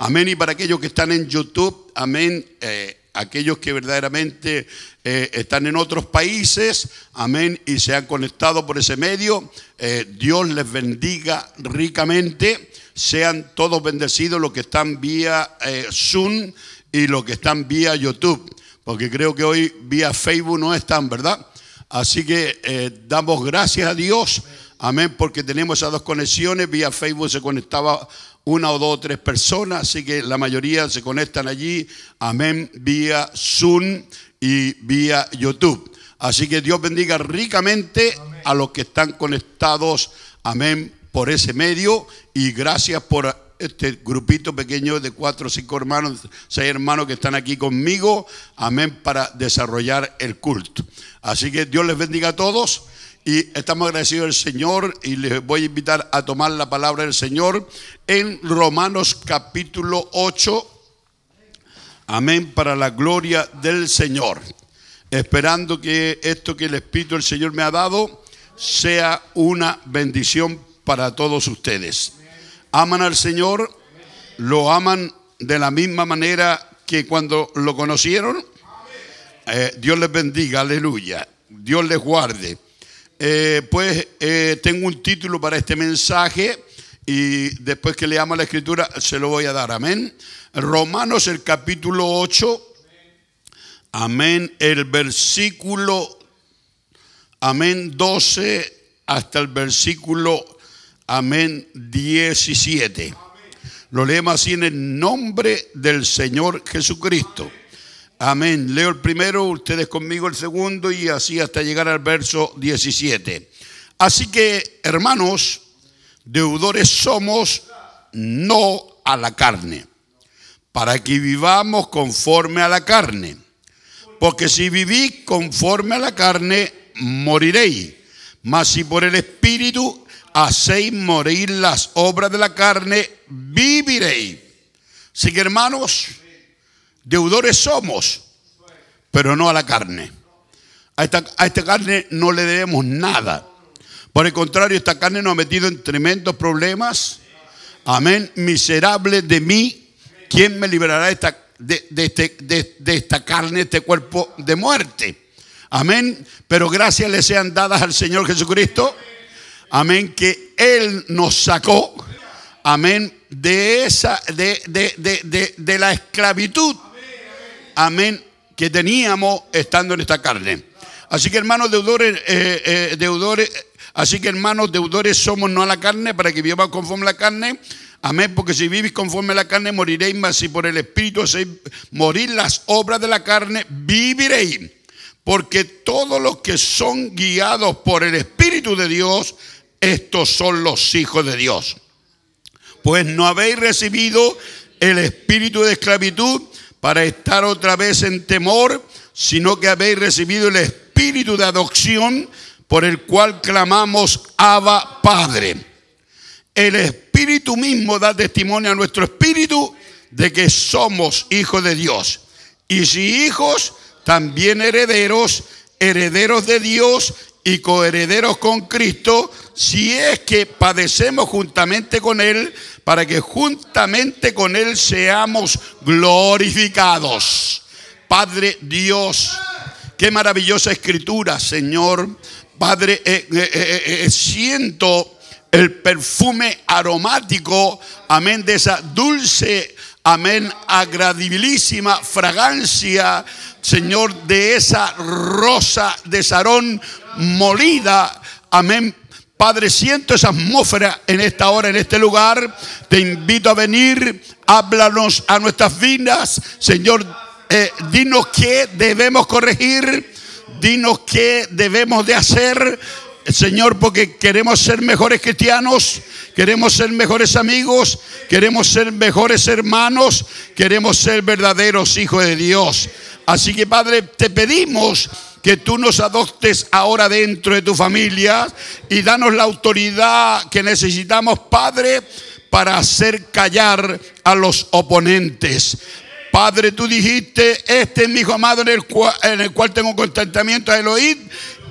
Amén. Y para aquellos que están en YouTube, amén. Aquellos que verdaderamente están en otros países, amén, y se han conectado por ese medio, Dios les bendiga ricamente. Sean todos bendecidos los que están vía Zoom y los que están vía YouTube, porque creo que hoy vía Facebook no están, ¿verdad? Así que damos gracias a Dios, amén, porque tenemos esas dos conexiones. Vía Facebook se conectaba una o dos o tres personas, así que la mayoría se conectan allí, amén, vía Zoom y vía YouTube. Así que Dios bendiga ricamente a los que están conectados, amén, por ese medio. Y gracias por este grupito pequeño de 4 o 5 hermanos, 6 hermanos que están aquí conmigo, amén, para desarrollar el culto. Así que Dios les bendiga a todos. Y estamos agradecidos al Señor y les voy a invitar a tomar la palabra del Señor en Romanos capítulo 8. Amén, para la gloria del Señor. Esperando que esto que el Espíritu del Señor me ha dado sea una bendición para todos ustedes. ¿Aman al Señor? ¿Lo aman de la misma manera que cuando lo conocieron? Dios les bendiga, aleluya. Dios les guarde. Tengo un título para este mensaje y después que leamos la escritura se lo voy a dar, amén. Romanos el capítulo 8, amén, el versículo, amén, 12 hasta el versículo, amén, 17. Lo leemos así en el nombre del Señor Jesucristo. Amén. Leo el primero, ustedes conmigo el segundo y así hasta llegar al verso 17. Así que, hermanos, deudores somos, no a la carne, para que vivamos conforme a la carne. Porque si vivís conforme a la carne, moriréis. Mas si por el Espíritu hacéis morir las obras de la carne, viviréis. Así que, hermanos, deudores somos, pero no a la carne. A esta carne no le debemos nada. Por el contrario, esta carne nos ha metido en tremendos problemas. Amén. Miserable de mí, ¿quién me librará de esta carne, este cuerpo de muerte? Amén. Pero gracias le sean dadas al Señor Jesucristo. Amén. Que Él nos sacó. Amén. De la esclavitud. Amén, que teníamos estando en esta carne. Así que hermanos deudores somos no a la carne, para que vivamos conforme a la carne. Amén, porque si vivís conforme a la carne moriréis, mas si por el Espíritu hacéis morir las obras de la carne, viviréis. Porque todos los que son guiados por el Espíritu de Dios, estos son los hijos de Dios. Pues no habéis recibido el espíritu de esclavitud para estar otra vez en temor, sino que habéis recibido el espíritu de adopción, por el cual clamamos, Abba, Padre. El Espíritu mismo da testimonio a nuestro espíritu de que somos hijos de Dios. Y si hijos, también herederos, herederos de Dios y coherederos con Cristo, si es que padecemos juntamente con Él, para que juntamente con Él seamos glorificados. Padre Dios, qué maravillosa escritura, Señor. Padre, siento el perfume aromático, amén, de esa dulce, amén, agradabilísima fragancia, Señor, de esa rosa de Sarón molida, amén. Padre, siento esa atmósfera en esta hora, en este lugar. Te invito a venir, háblanos a nuestras vidas, Señor. Dinos qué debemos corregir, dinos qué debemos de hacer, Señor, porque queremos ser mejores cristianos, queremos ser mejores amigos, queremos ser mejores hermanos, queremos ser verdaderos hijos de Dios. Así que, Padre, te pedimos que tú nos adoptes ahora dentro de tu familia y danos la autoridad que necesitamos, Padre, para hacer callar a los oponentes. Padre, tú dijiste, este es mi hijo amado en el cual tengo contentamiento, a él oíd,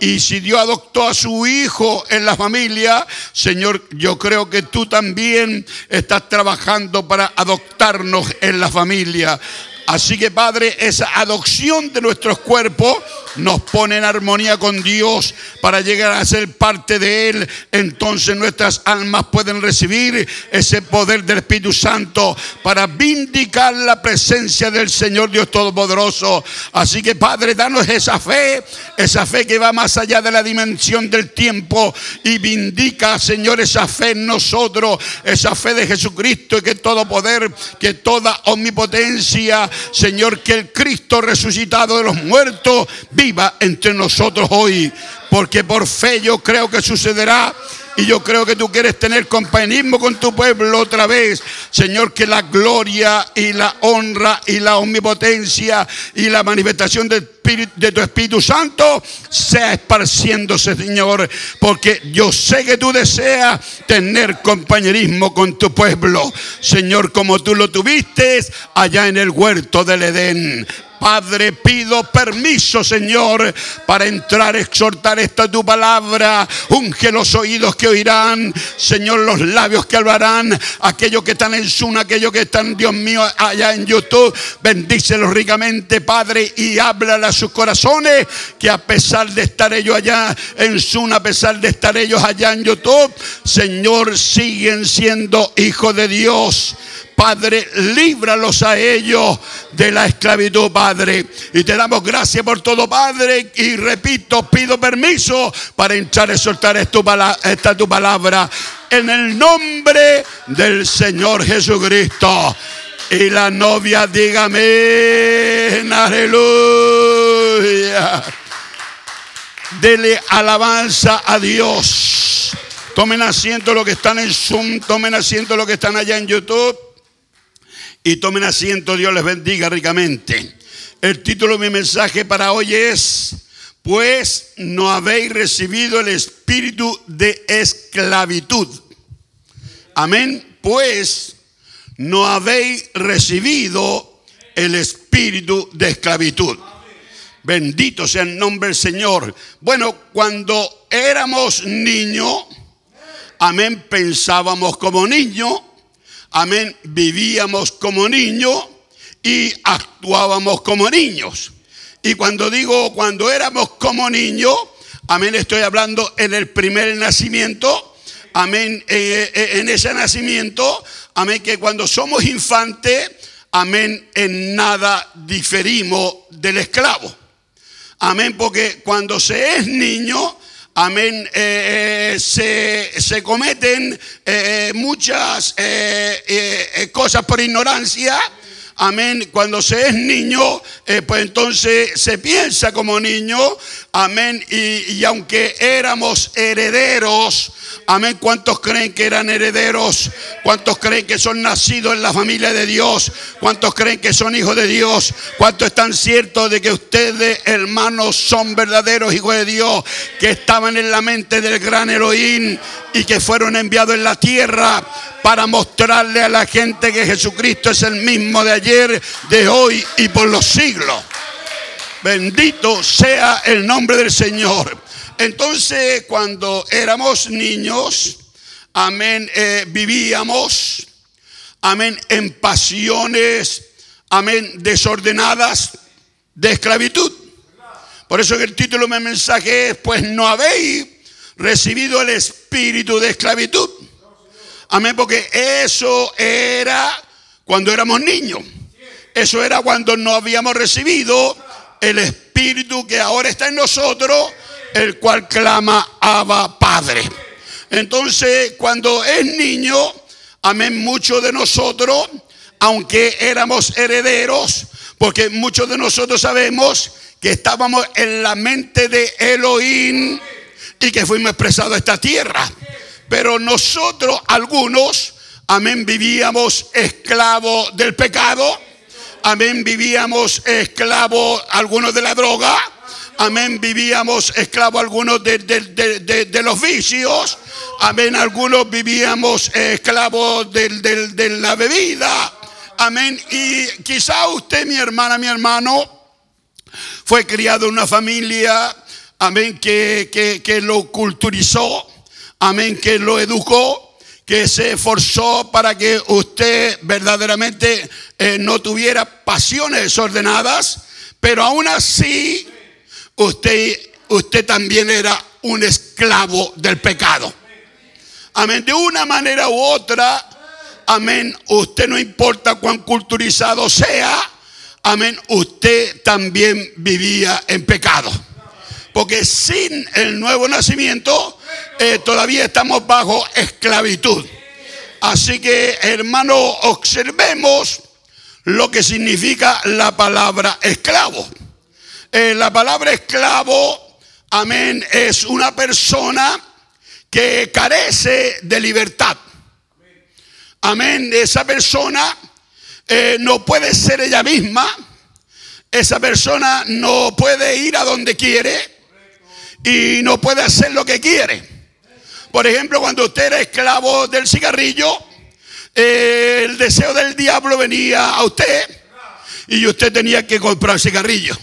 Y si Dios adoptó a su hijo en la familia, Señor, yo creo que tú también estás trabajando para adoptarnos en la familia. Así que, Padre, esa adopción de nuestros cuerpos nos pone en armonía con Dios para llegar a ser parte de Él. Entonces nuestras almas pueden recibir ese poder del Espíritu Santo para vindicar la presencia del Señor Dios Todopoderoso. Así que, Padre, danos esa fe que va más allá de la dimensión del tiempo, y vindica, Señor, esa fe en nosotros, esa fe de Jesucristo, y que todo poder, que toda omnipotencia, Señor, que el Cristo resucitado de los muertos viva entre nosotros hoy, porque por fe yo creo que sucederá. Y yo creo que tú quieres tener compañerismo con tu pueblo otra vez. Señor, que la gloria y la honra y la omnipotencia y la manifestación de tu Espíritu Santo sea esparciéndose, Señor. Porque yo sé que tú deseas tener compañerismo con tu pueblo, Señor, como tú lo tuviste allá en el huerto del Edén. Padre, pido permiso, Señor, para entrar a exhortar esta tu palabra. Unge los oídos que oirán, Señor, los labios que hablarán, aquellos que están en Zoom, aquellos que están, Dios mío, allá en YouTube. Bendícelos ricamente, Padre, y háblale a sus corazones, que a pesar de estar ellos allá en Zoom, a pesar de estar ellos allá en YouTube, Señor, siguen siendo hijos de Dios. Padre, líbralos a ellos de la esclavitud, Padre. Y te damos gracias por todo, Padre. Y repito, pido permiso para entrar a soltar esta tu palabra en el nombre del Señor Jesucristo. Y la novia diga amén, aleluya. Dele alabanza a Dios. Tomen asiento los que están en Zoom, tomen asiento los que están allá en YouTube. Y tomen asiento, Dios les bendiga ricamente. El título de mi mensaje para hoy es: pues no habéis recibido el espíritu de esclavitud. Amén. Pues no habéis recibido el espíritu de esclavitud. Bendito sea el nombre del Señor. Bueno, cuando éramos niños, amén, pensábamos como niños. Amén, vivíamos como niños y actuábamos como niños. Y cuando digo cuando éramos como niños, amén, estoy hablando en el primer nacimiento. Amén, en ese nacimiento, amén, que cuando somos infantes, amén, en nada diferimos del esclavo. Amén, porque cuando se es niño, amén, se cometen muchas cosas por ignorancia. Amén. Cuando se es niño, pues entonces se piensa como niño. Amén. Y aunque éramos herederos, amén, ¿cuántos creen que eran herederos? ¿Cuántos creen que son nacidos en la familia de Dios? ¿Cuántos creen que son hijos de Dios? ¿Cuántos están ciertos de que ustedes, hermanos, son verdaderos hijos de Dios, que estaban en la mente del gran Elohim y que fueron enviados en la tierra para mostrarle a la gente que Jesucristo es el mismo de ayer, de hoy y por los siglos? Bendito sea el nombre del Señor. Entonces, cuando éramos niños, amén, vivíamos, amén, en pasiones, amén, desordenadas de esclavitud. Por eso que el título de mi mensaje es: pues no habéis recibido el espíritu de esclavitud. Amén, porque eso era cuando éramos niños. Eso era cuando no habíamos recibido el espíritu que ahora está en nosotros, el cual clama Abba, Padre. Entonces, cuando es niño, amén, muchos de nosotros, aunque éramos herederos, porque muchos de nosotros sabemos que estábamos en la mente de Elohim y que fuimos expresados a esta tierra. Pero nosotros, algunos, amén, vivíamos esclavos del pecado. Amén, vivíamos esclavos algunos de la droga. Amén, vivíamos esclavos algunos de los vicios. Amén, algunos vivíamos esclavos de la bebida. Amén, y quizá usted, mi hermana, mi hermano, fue criado en una familia, amén, que lo culturizó, amén, que lo educó, que se esforzó para que usted verdaderamente no tuviera pasiones desordenadas, pero aún así usted también era un esclavo del pecado. Amén, de una manera u otra, amén, usted no importa cuán culturizado sea, amén, usted también vivía en pecado. Porque sin el nuevo nacimiento todavía estamos bajo esclavitud. Así que, hermano, observemos lo que significa la palabra esclavo. La palabra esclavo, amén, es una persona que carece de libertad. Amén, esa persona no puede ser ella misma. Esa persona no puede ir a donde quiere y no puede hacer lo que quiere. Por ejemplo, cuando usted era esclavo del cigarrillo, el deseo del diablo venía a usted y usted tenía que comprar cigarrillo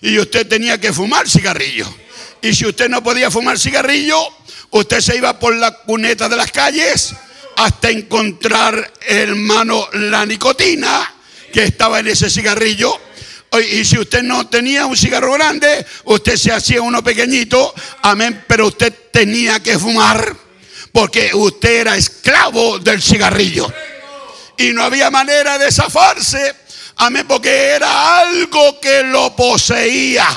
y usted tenía que fumar cigarrillo. Y si usted no podía fumar cigarrillo, usted se iba por la cuneta de las calles hasta encontrar, hermano, la nicotina que estaba en ese cigarrillo. Y si usted no tenía un cigarro grande, usted se hacía uno pequeñito, amén, pero usted tenía que fumar porque usted era esclavo del cigarrillo y no había manera de zafarse, amén, porque era algo que lo poseía.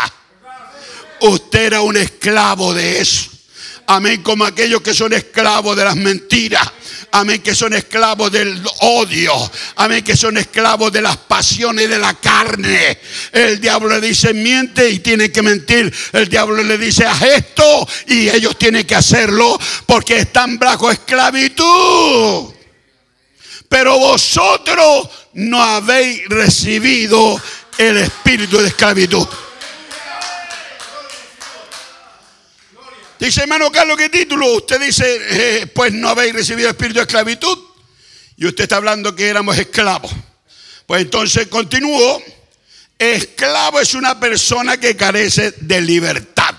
Usted era un esclavo de eso. Amén, como aquellos que son esclavos de las mentiras. Amén, que son esclavos del odio. Amén, que son esclavos de las pasiones de la carne. El diablo le dice miente y tiene que mentir. El diablo le dice haz esto y ellos tienen que hacerlo porque están bajo esclavitud. Pero vosotros no habéis recibido el espíritu de esclavitud. Dice, hermano Carlos, ¿qué título? Usted dice, pues no habéis recibido espíritu de esclavitud. Y usted está hablando que éramos esclavos. Pues entonces continúo. Esclavo es una persona que carece de libertad.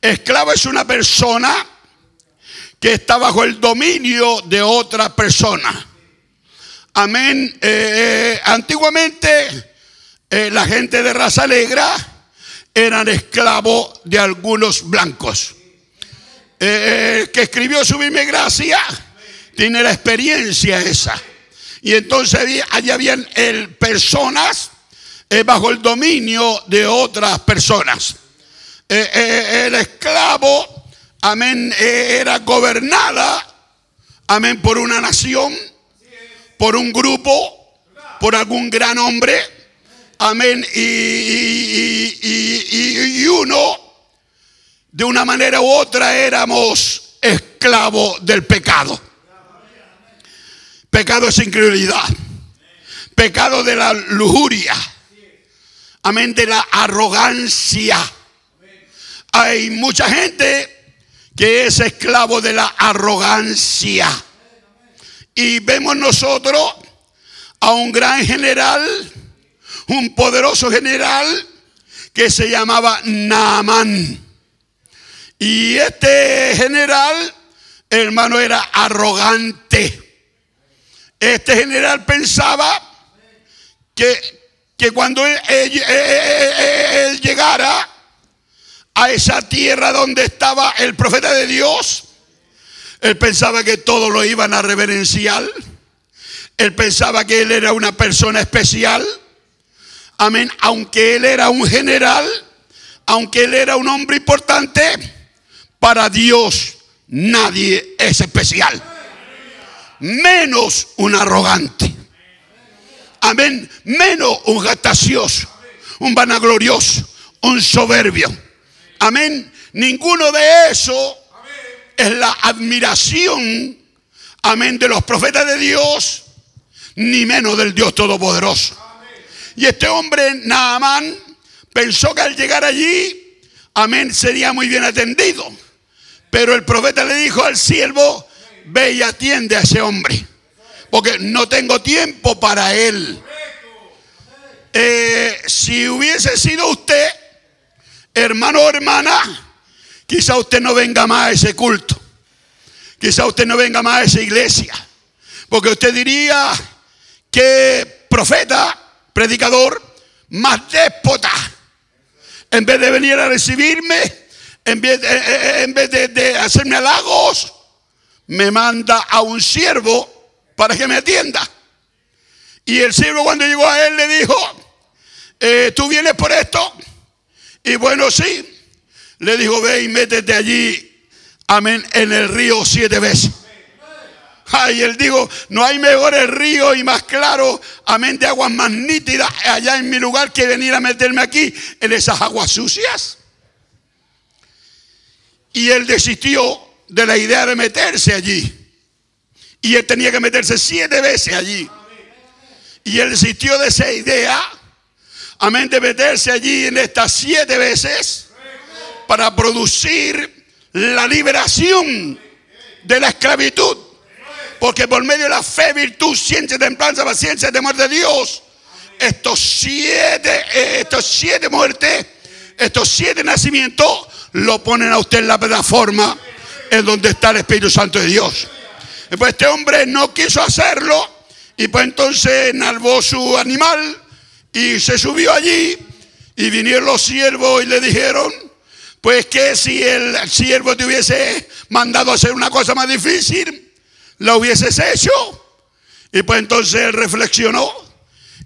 Esclavo es una persona que está bajo el dominio de otra persona. Amén. Antiguamente la gente de raza negra eran esclavos de algunos blancos. El que escribió Sublime Gracia tiene la experiencia esa. Y entonces allí habían personas bajo el dominio de otras personas. El esclavo, amén, era gobernada, amén, por una nación, por un grupo, por algún gran hombre. Amén. Y uno, de una manera u otra, éramos esclavos del pecado. Pecado es incredulidad. Pecado de la lujuria. Amén. De la arrogancia. Hay mucha gente que es esclavo de la arrogancia. Y vemos nosotros a un gran general, un poderoso general que se llamaba Naamán. Y este general, hermano, era arrogante. Este general pensaba que cuando él llegara a esa tierra donde estaba el profeta de Dios, él pensaba que todos lo iban a reverenciar. Él pensaba que él era una persona especial. Amén, aunque él era un general, aunque él era un hombre importante, para Dios nadie es especial. Menos un arrogante. Amén, menos un jactancioso, un vanaglorioso, un soberbio. Amén, ninguno de esos es la admiración, amén, de los profetas de Dios, ni menos del Dios Todopoderoso. Y este hombre, Naamán, pensó que al llegar allí, amén, sería muy bien atendido. Pero el profeta le dijo al siervo, ve y atiende a ese hombre, porque no tengo tiempo para él. Si hubiese sido usted, hermano o hermana, quizá usted no venga más a ese culto. Quizá usted no venga más a esa iglesia. Porque usted diría que profeta, predicador, más déspota. En vez de venir a recibirme, en vez de hacerme halagos, me manda a un siervo para que me atienda. Y el siervo, cuando llegó a él, le dijo: ¿tú vienes por esto? Y bueno, sí. Le dijo: ve y métete allí, amén, en el río 7 veces. Y él dijo: no hay mejores ríos y más claros, amén, de aguas más nítidas allá en mi lugar, que venir a meterme aquí en esas aguas sucias. Y él desistió de la idea de meterse allí. Y él tenía que meterse 7 veces allí. Y él desistió de esa idea, amén, de meterse allí en estas 7 veces para producir la liberación de la esclavitud. Porque por medio de la fe, virtud, ciencia, templanza, paciencia, temor de Dios, estos siete muertes, estos 7 nacimientos, lo ponen a usted en la plataforma en donde está el Espíritu Santo de Dios. Pues este hombre no quiso hacerlo, y pues entonces enalbó su animal y se subió allí, y vinieron los siervos y le dijeron: pues que si el siervo te hubiese mandado a hacer una cosa más difícil, la hubieses hecho. Y pues entonces él reflexionó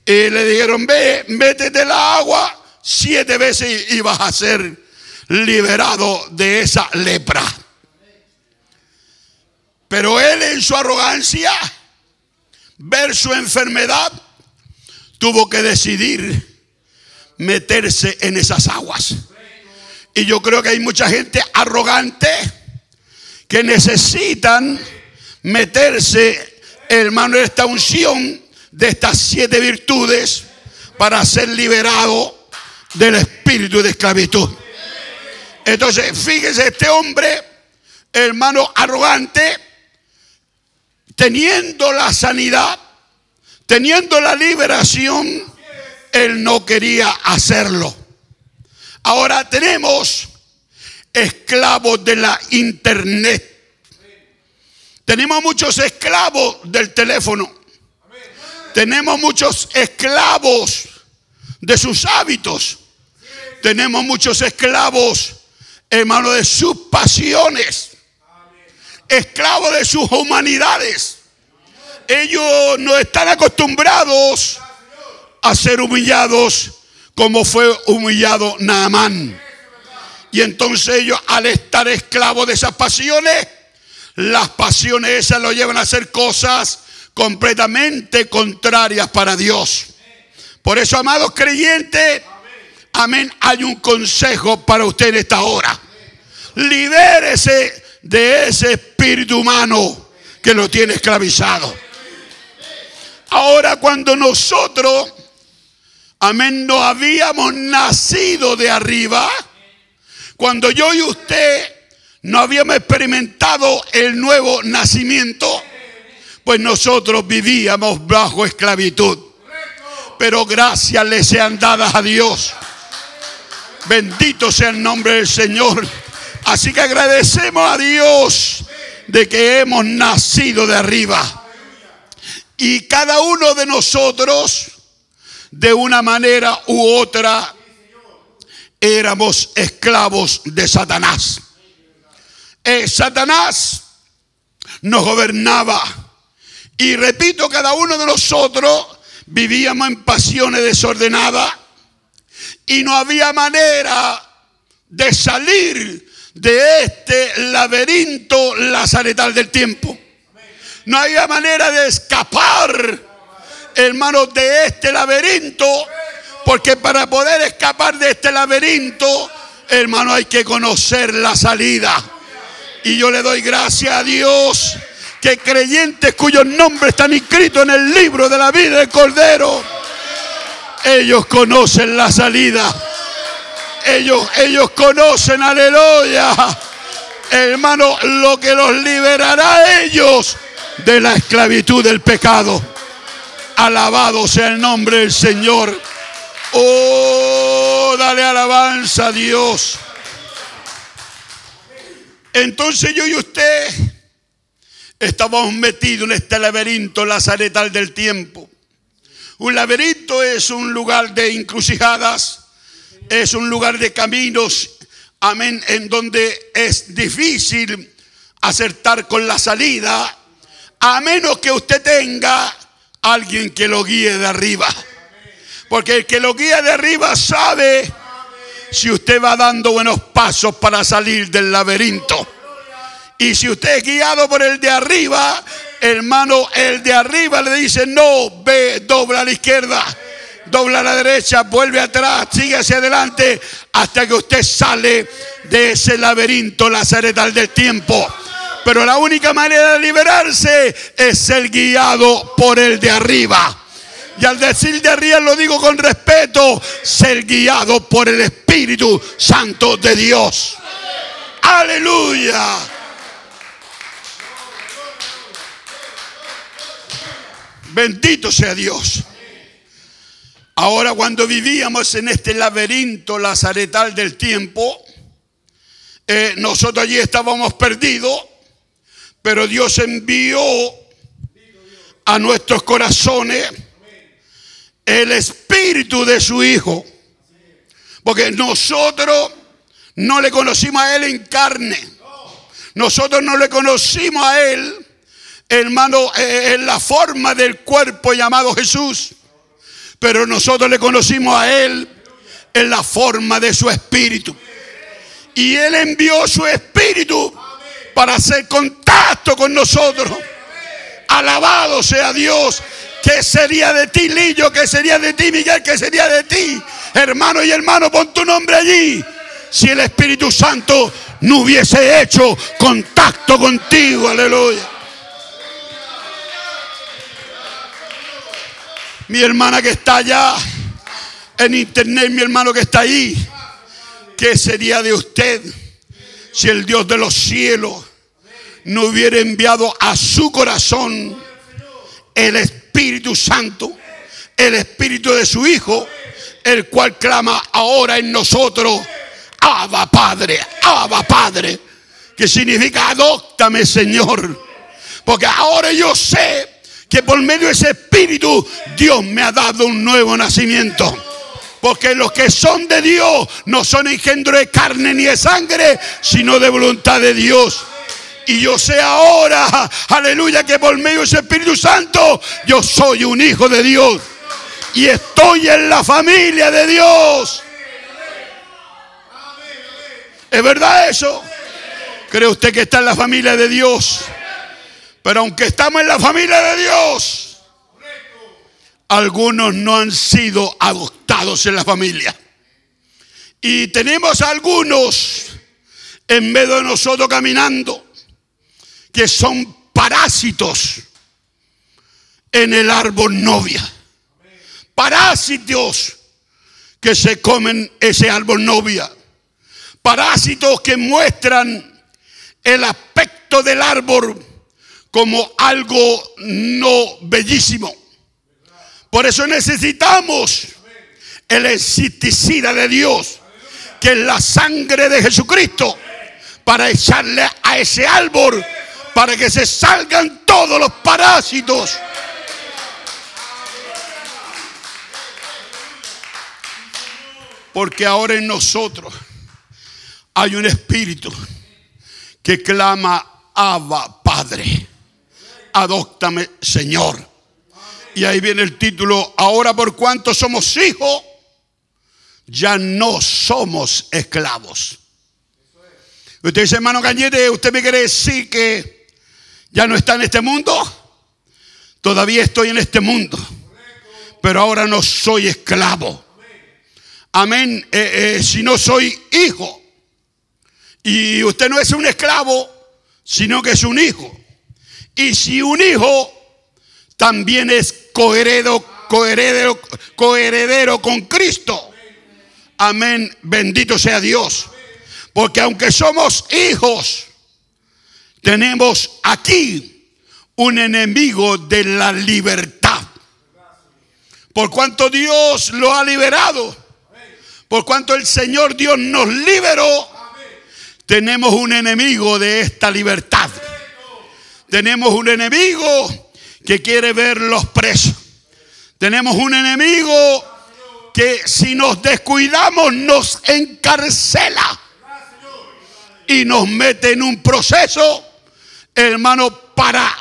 y le dijeron: ve, métete en la agua 7 veces y vas a ser liberado de esa lepra. Pero él, en su arrogancia, ver su enfermedad, tuvo que decidir meterse en esas aguas. Y yo creo que hay mucha gente arrogante que necesitan meterse, hermano, en esta unción de estas 7 virtudes para ser liberado del espíritu de esclavitud. Entonces, fíjese, este hombre, hermano, arrogante, teniendo la sanidad, teniendo la liberación, él no quería hacerlo. Ahora tenemos esclavos de la internet. Tenemos muchos esclavos del teléfono. Tenemos muchos esclavos de sus hábitos. Tenemos muchos esclavos, hermano, de sus pasiones. Esclavos de sus humanidades. Ellos no están acostumbrados a ser humillados como fue humillado Naamán. Y entonces ellos, al estar esclavos de esas pasiones, las pasiones esas lo llevan a hacer cosas completamente contrarias para Dios. Por eso, amados creyentes, amén, hay un consejo para usted en esta hora. Libérese de ese espíritu humano que lo tiene esclavizado. Ahora, cuando nosotros, amén, no habíamos nacido de arriba, cuando yo y usted no habíamos experimentado el nuevo nacimiento, pues nosotros vivíamos bajo esclavitud. Pero gracias le sean dadas a Dios. Bendito sea el nombre del Señor. Así que agradecemos a Dios de que hemos nacido de arriba. Y cada uno de nosotros, de una manera u otra, éramos esclavos de Satanás. Satanás nos gobernaba. Y repito, cada uno de nosotros vivíamos en pasiones desordenadas. Y no había manera de salir de este laberinto lazaretal del tiempo. No había manera de escapar, hermanos, de este laberinto. Porque para poder escapar de este laberinto, hermano, hay que conocer la salida. Y yo le doy gracias a Dios que creyentes cuyos nombres están inscritos en el libro de la vida del Cordero, ellos conocen la salida. Ellos conocen, aleluya, hermano, lo que los liberará a ellos de la esclavitud del pecado. Alabado sea el nombre del Señor. Oh, Oh, dale alabanza a Dios. Entonces yo y usted estábamos metidos en este laberinto lazaretal del tiempo. Un laberinto es un lugar de encrucijadas, es un lugar de caminos, amén, en donde es difícil acertar con la salida, a menos que usted tenga alguien que lo guíe de arriba. Porque el que lo guía de arriba sabe si usted va dando buenos pasos para salir del laberinto. Y si usted es guiado por el de arriba, hermano, el de arriba le dice: no, ve, dobla a la izquierda, dobla a la derecha, vuelve atrás, sigue hacia adelante, hasta que usted sale de ese laberinto lazaretal del tiempo. Pero la única manera de liberarse es ser guiado por el de arriba. Y al decir de arriba lo digo con respeto: ser guiado por el Espíritu Santo de Dios. Aleluya. Bendito sea Dios. Ahora, cuando vivíamos en este laberinto lazaretal del tiempo, nosotros allí estábamos perdidos, pero Dios envió a nuestros corazones el Espíritu de su Hijo. Porque nosotros no le conocimos a Él en carne. Nosotros no le conocimos a Él, hermano, en la forma del cuerpo llamado Jesús. Pero nosotros le conocimos a Él en la forma de su Espíritu. Y Él envió su Espíritu para hacer contacto con nosotros. Alabado sea Dios. ¿Qué sería de ti, Lillo? ¿Qué sería de ti, Miguel? ¿Qué sería de ti, hermano y hermano? Pon tu nombre allí. Si el Espíritu Santo no hubiese hecho contacto contigo. Aleluya. Mi hermana que está allá en internet, mi hermano que está ahí, ¿qué sería de usted si el Dios de los cielos no hubiera enviado a su corazón el Espíritu Santo, el Espíritu de su Hijo, el cual clama ahora en nosotros: Abba Padre, Abba Padre, que significa adóptame, Señor? Porque ahora yo sé que por medio de ese Espíritu Dios me ha dado un nuevo nacimiento. Porque los que son de Dios no son engendro de carne ni de sangre, sino de voluntad de Dios. Y yo sé ahora, aleluya, que por medio de ese Espíritu Santo yo soy un hijo de Dios. Y estoy en la familia de Dios. ¿Es verdad eso? ¿Cree usted que está en la familia de Dios? Pero aunque estamos en la familia de Dios, algunos no han sido adoptados en la familia. Y tenemos algunos en medio de nosotros caminando que son parásitos en el árbol novia. Parásitos que se comen ese árbol novia. Parásitos que muestran el aspecto del árbol como algo no bellísimo. Por eso necesitamos el insecticida de Dios, que es la sangre de Jesucristo, para echarle a ese árbol, para que se salgan todos los parásitos. Porque ahora en nosotros hay un espíritu que clama: Abba Padre, adóptame, Señor. Y ahí viene el título: ahora por cuanto somos hijos, ya no somos esclavos. Usted dice: hermano Cañete, ¿usted me quiere decir que ya no está en este mundo? Todavía estoy en este mundo, pero ahora no soy esclavo. Amén. Si no soy hijo. Y usted no es un esclavo, sino que es un hijo. Y si un hijo, también es coheredero con Cristo. Amén. Bendito sea Dios. Porque aunque somos hijos, tenemos aquí un enemigo de la libertad. Por cuanto Dios lo ha liberado, Por cuanto el Señor Dios nos liberó, tenemos un enemigo de esta libertad. Tenemos un enemigo que quiere verlos presos. Tenemos un enemigo que si nos descuidamos nos encarcela y nos mete en un proceso, hermano, para,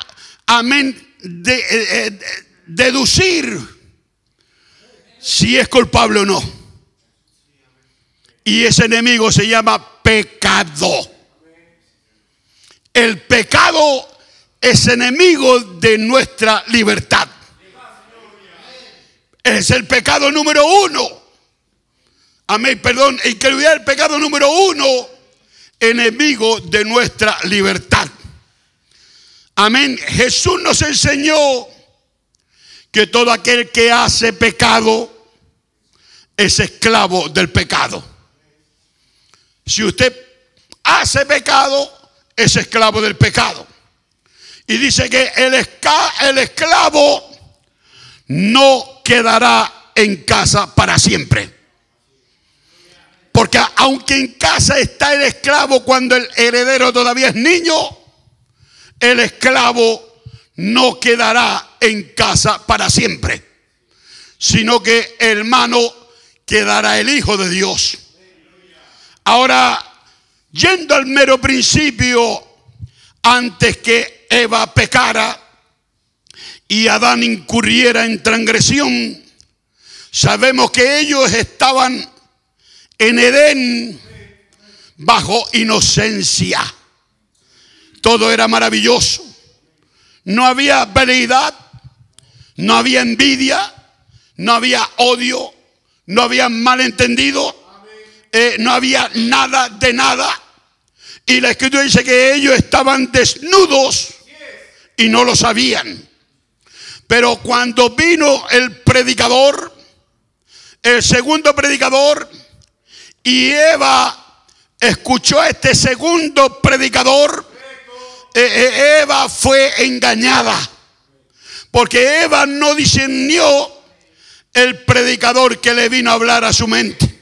amén, deducir si es culpable o no. Y ese enemigo se llama pecado. El pecado es enemigo de nuestra libertad. Es el pecado número uno. Amén, perdón, incluir el pecado número uno, enemigo de nuestra libertad. Amén. Jesús nos enseñó que todo aquel que hace pecado es esclavo del pecado. Si usted hace pecado, es esclavo del pecado. Y dice que el esclavo no quedará en casa para siempre. Porque aunque en casa está el esclavo cuando el heredero todavía es niño, el esclavo no quedará en casa para siempre, sino que, hermano, quedará el Hijo de Dios. Ahora, yendo al mero principio, antes que Eva pecara y Adán incurriera en transgresión, sabemos que ellos estaban en Edén bajo inocencia. Todo era maravilloso. No había veleidad, no había envidia, no había odio, no había malentendido. No había nada de nada. Y la Escritura dice que ellos estaban desnudos y no lo sabían. Pero cuando vino el predicador, el segundo predicador, y Eva escuchó a este segundo predicador, Eva fue engañada. Porque Eva no discernió el predicador que le vino a hablar a su mente.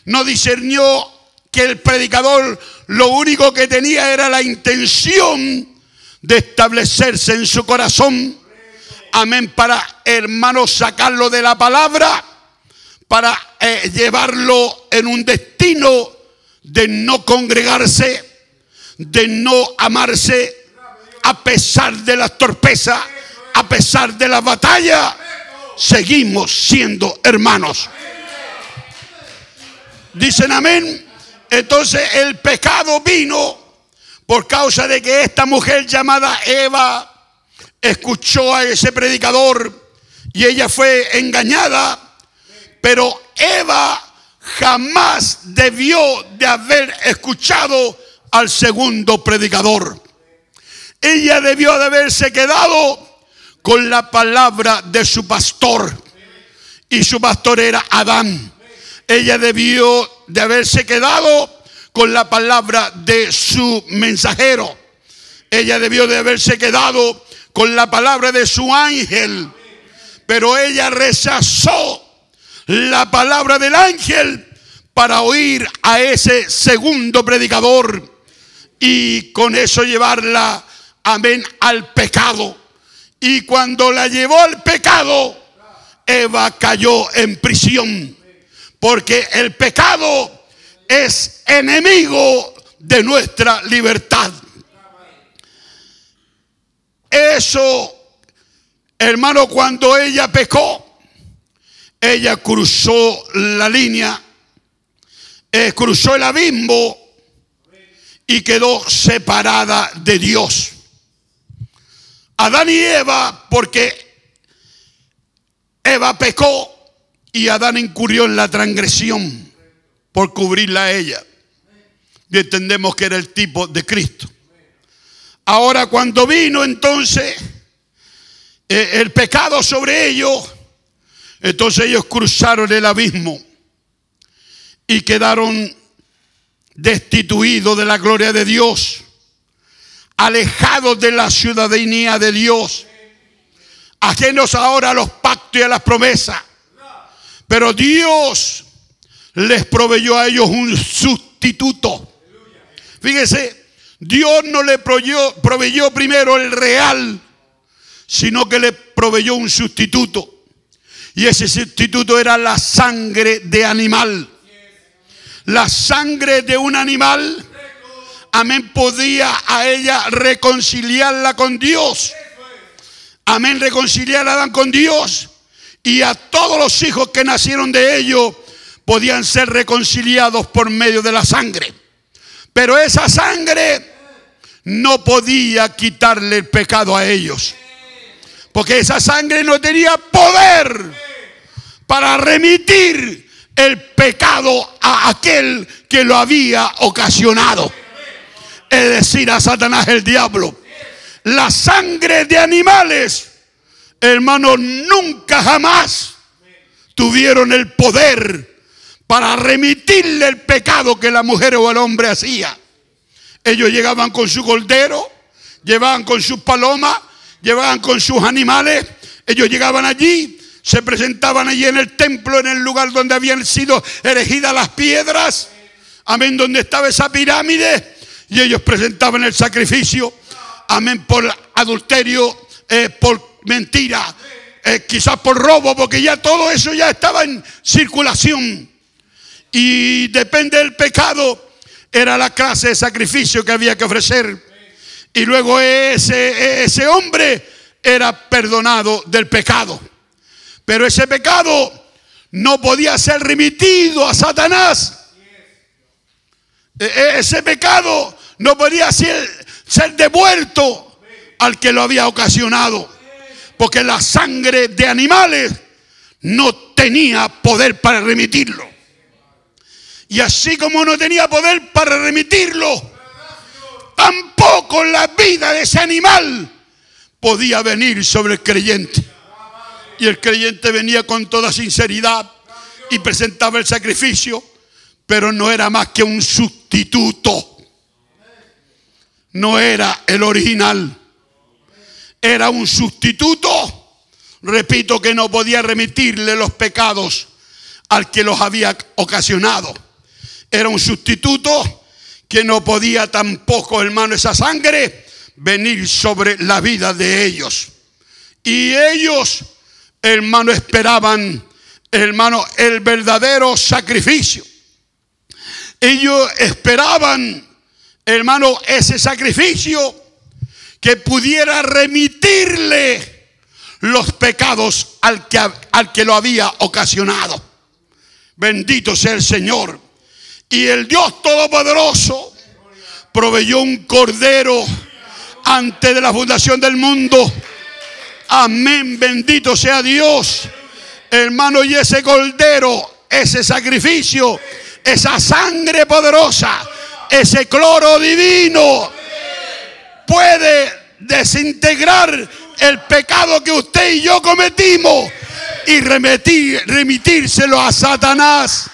No discernió que el predicador lo único que tenía era la intención de establecerse en su corazón. Amén. Para, hermano, sacarlo de la palabra, para llevarlo en un destino de no congregarse, de no amarse, a pesar de las torpezas, a pesar de la batalla, seguimos siendo hermanos. Dicen amén. Entonces el pecado vino por causa de que esta mujer llamada Eva escuchó a ese predicador y ella fue engañada. Pero Eva jamás debió de haber escuchado al segundo predicador. Ella debió de haberse quedado con la palabra de su pastor, y su pastor era Adán. Ella debió de haberse quedado con la palabra de su mensajero. Ella debió de haberse quedado con la palabra de su ángel. Pero ella rechazó la palabra del ángel para oír a ese segundo predicador y con eso llevarla, amén, al pecado. Y cuando la llevó al pecado, Eva cayó en prisión. Porque el pecado es enemigo de nuestra libertad. Eso, hermano, cuando ella pecó, ella cruzó la línea, cruzó el abismo y quedó separada de Dios. Adán y Eva, porque Eva pecó y Adán incurrió en la transgresión por cubrirla a ella. Y entendemos que era el tipo de Cristo. Ahora, cuando vino entonces el pecado sobre ellos, entonces ellos cruzaron el abismo y quedaron destituidos de la gloria de Dios, alejados de la ciudadanía de Dios, ajenos ahora a los pactos y a las promesas. Pero Dios les proveyó a ellos un sustituto. Fíjese, Dios no le proveyó primero el real, sino que le proveyó un sustituto. Y ese sustituto era la sangre de animal. La sangre de un animal, amén, podía a ella reconciliarla con Dios. Amén, reconciliarla con Dios. Y a todos los hijos que nacieron de ellos podían ser reconciliados por medio de la sangre. Pero esa sangre no podía quitarle el pecado a ellos. Porque esa sangre no tenía poder para remitir el pecado a aquel que lo había ocasionado. Es decir, a Satanás, el diablo. La sangre de animales, hermanos, nunca jamás tuvieron el poder para remitirle el pecado que la mujer o el hombre hacía. Ellos llegaban con su cordero, llevaban con sus palomas, llevaban con sus animales. Ellos llegaban allí, se presentaban allí en el templo, en el lugar donde habían sido erigidas las piedras, amén, donde estaba esa pirámide, y ellos presentaban el sacrificio, amén, por adulterio, por mentira, quizás por robo, porque ya todo eso ya estaba en circulación. Y depende del pecado, era la clase de sacrificio que había que ofrecer. Y luego ese hombre era perdonado del pecado. Pero ese pecado no podía ser remitido a Satanás. Ese pecado no podía ser devuelto al que lo había ocasionado. Porque la sangre de animales no tenía poder para remitirlo. Y así como no tenía poder para remitirlo, tampoco la vida de ese animal podía venir sobre el creyente. Y el creyente venía con toda sinceridad y presentaba el sacrificio, pero no era más que un sustituto. No era el original. Era un sustituto, repito, que no podía remitirle los pecados al que los había ocasionado. Era un sustituto que no podía tampoco, hermano, esa sangre venir sobre la vida de ellos. Y ellos, hermano, esperaban, hermano, el verdadero sacrificio. Ellos esperaban, hermano, ese sacrificio que pudiera remitirle los pecados al que lo había ocasionado. Bendito sea el Señor. Y el Dios Todopoderoso proveyó un cordero antes de la fundación del mundo. Amén, bendito sea Dios. Hermano, y ese cordero, ese sacrificio, esa sangre poderosa, ese cloro divino puede desintegrar el pecado que usted y yo cometimos y remitírselo a Satanás.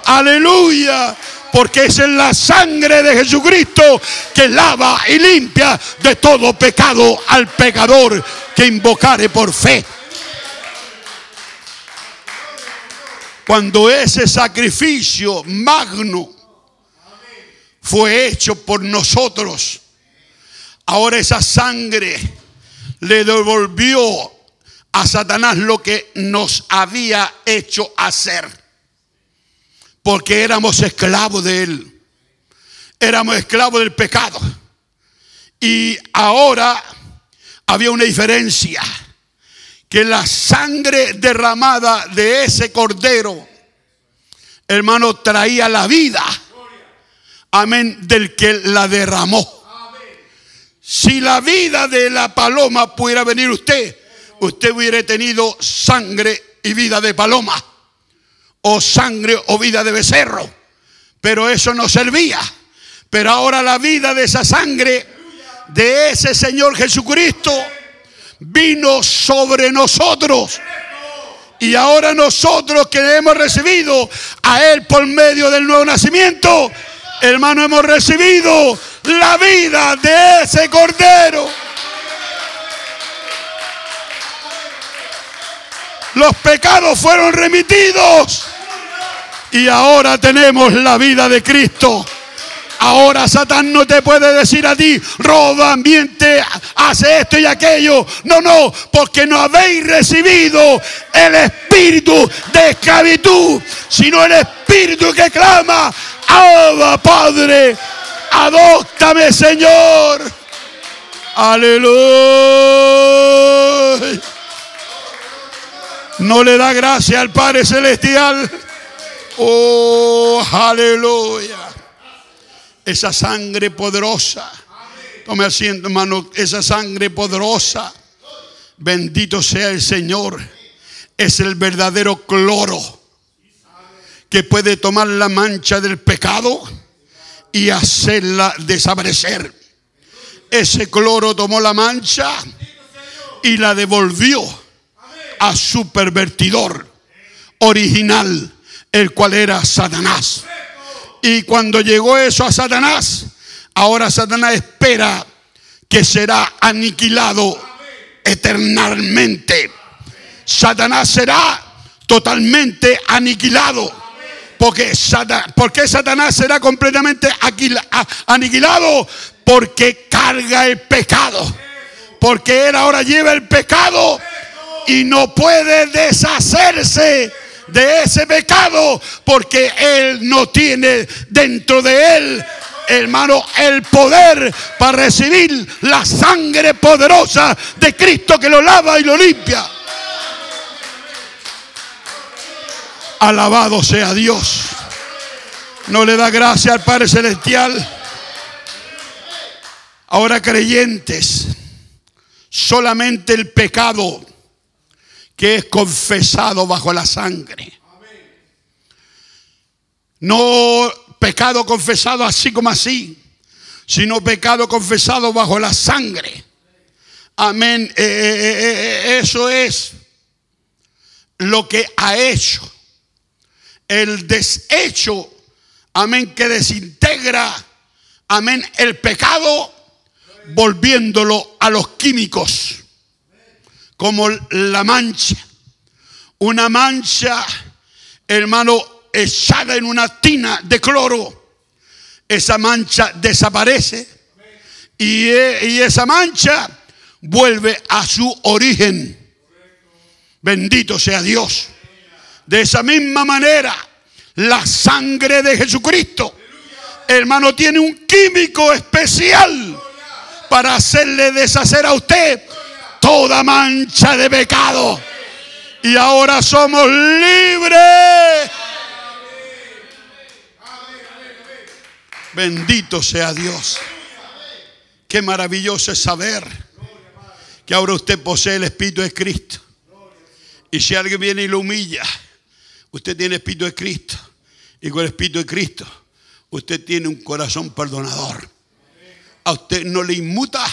Aleluya, porque esa es la sangre de Jesucristo que lava y limpia de todo pecado al pecador que invocare por fe. Cuando ese sacrificio magno fue hecho por nosotros, ahora esa sangre le devolvió a Satanás lo que nos había hecho hacer. Porque éramos esclavos de él. Éramos esclavos del pecado. Y ahora había una diferencia. Que la sangre derramada de ese cordero, hermano, traía la vida. Amén, del que la derramó. Si la vida de la paloma pudiera venir usted hubiera tenido sangre y vida de paloma. O sangre o vida de becerro. Pero eso no servía. Pero ahora la vida de esa sangre, de ese Señor Jesucristo, vino sobre nosotros. Y ahora nosotros que hemos recibido a Él por medio del nuevo nacimiento, hermano, hemos recibido la vida de ese Cordero. Los pecados fueron remitidos. Y ahora tenemos la vida de Cristo. Ahora Satán no te puede decir a ti: roba, miente, hace esto y aquello. No, no, porque no habéis recibido el espíritu de esclavitud, sino el espíritu que clama: Abba, Padre, adóptame, Señor. Aleluya. ¿No le da gracia al Padre Celestial? Oh, aleluya. Esa sangre poderosa. Tome asiento, hermano. Esa sangre poderosa, bendito sea el Señor, es el verdadero cloro que puede tomar la mancha del pecado y hacerla desaparecer. Ese cloro tomó la mancha y la devolvió a su pervertidor original, el cual era Satanás. Y cuando llegó eso a Satanás, ahora Satanás espera que será aniquilado eternamente. Satanás será totalmente aniquilado. ¿Por qué Satanás será completamente aniquilado? Porque carga el pecado. Porque él ahora lleva el pecado y no puede deshacerse de ese pecado, porque él no tiene dentro de él, hermano, el poder para recibir la sangre poderosa de Cristo que lo lava y lo limpia. Alabado sea Dios. ¿No le da gracia al Padre Celestial? Ahora, creyentes, solamente el pecado que es confesado bajo la sangre. No pecado confesado así como así, sino pecado confesado bajo la sangre. Amén. Eso es lo que ha hecho el deshecho, amén, que desintegra, amén, el pecado, volviéndolo a los químicos. Como la mancha, una mancha, hermano, echada en una tina de cloro, esa mancha desaparece y esa mancha vuelve a su origen. Bendito sea Dios. De esa misma manera, la sangre de Jesucristo, hermano, tiene un químico especial para hacerle deshacer a usted toda mancha de pecado. Y ahora somos libres. Bendito sea Dios. Qué maravilloso es saber que ahora usted posee el Espíritu de Cristo. Y si alguien viene y lo humilla, usted tiene el Espíritu de Cristo. Y con el Espíritu de Cristo, usted tiene un corazón perdonador. A usted no le inmuta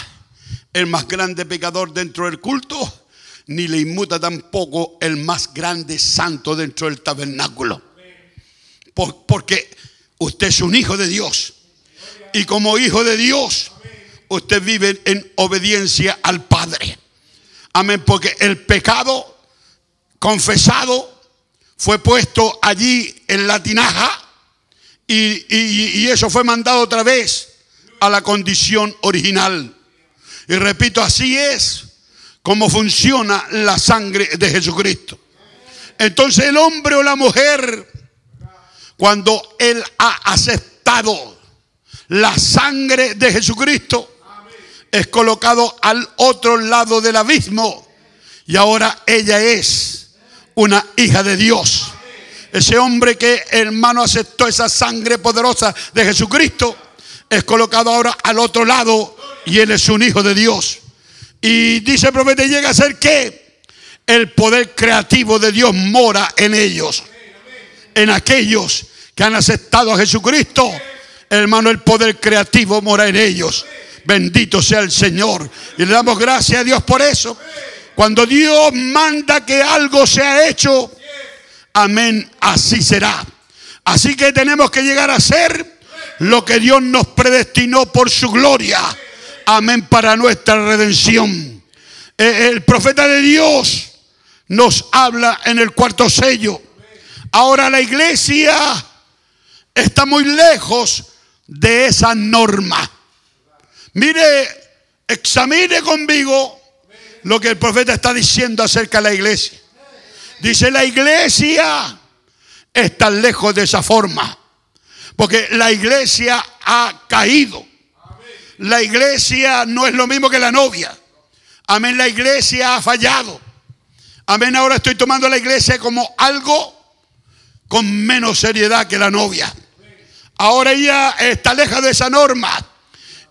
el más grande pecador dentro del culto, ni le inmuta tampoco el más grande santo dentro del tabernáculo. Porque usted es un hijo de Dios. Y como hijo de Dios, usted vive en obediencia al Padre. Amén. Porque el pecado confesado fue puesto allí en la tinaja y eso fue mandado otra vez a la condición original. Y repito, así es como funciona la sangre de Jesucristo. Entonces el hombre o la mujer, cuando él ha aceptado la sangre de Jesucristo, es colocado al otro lado del abismo. Y ahora ella es una hija de Dios. Ese hombre que, hermano, aceptó esa sangre poderosa de Jesucristo, es colocado ahora al otro lado y él es un hijo de Dios. Y dice el profeta, llega a ser que el poder creativo de Dios mora en ellos. En aquellos que han aceptado a Jesucristo, hermano, el poder creativo mora en ellos. Bendito sea el Señor. Y le damos gracias a Dios por eso. Cuando Dios manda que algo sea hecho, amén, así será. Así que tenemos que llegar a ser lo que Dios nos predestinó por su gloria. Amén, para nuestra redención. El profeta de Dios nos habla en el cuarto sello Ahora la iglesia está muy lejos de esa norma. Mire, examine conmigo lo que el profeta está diciendo acerca de la iglesia. Dice, la iglesia está lejos de esa forma, porque la iglesia ha caído. La iglesia no es lo mismo que la novia. Amén, la iglesia ha fallado. Amén, ahora estoy tomando la iglesia como algo con menos seriedad que la novia. Ahora ella está lejos de esa norma.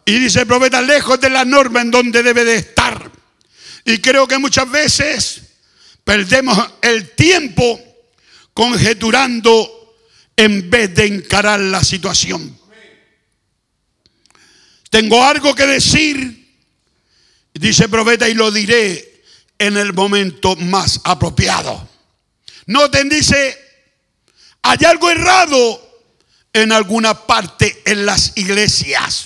Y dice el profeta, lejos de la norma en donde debe de estar. Y creo que muchas veces perdemos el tiempo conjeturando en vez de encarar la situación. Tengo algo que decir, dice el profeta, y lo diré en el momento más apropiado. Noten, dice, hay algo errado en alguna parte en las iglesias.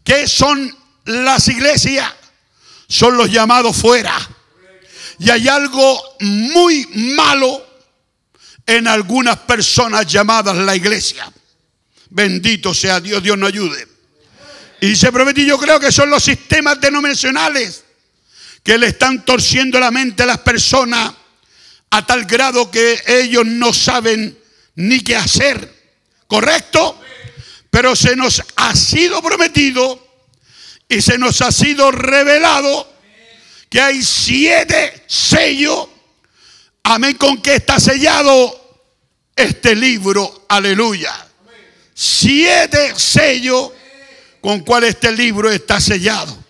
¿Qué son las iglesias? Son los llamados fuera. Y hay algo muy malo en algunas personas llamadas la iglesia. Bendito sea Dios, Dios nos ayude. Y se promete, yo creo que son los sistemas denominacionales que le están torciendo la mente a las personas a tal grado que ellos no saben ni qué hacer. ¿Correcto? Pero se nos ha sido prometido y se nos ha sido revelado que hay 7 sellos. Amén, con que está sellado este libro. Aleluya. 7 sellos con cual este libro está sellado.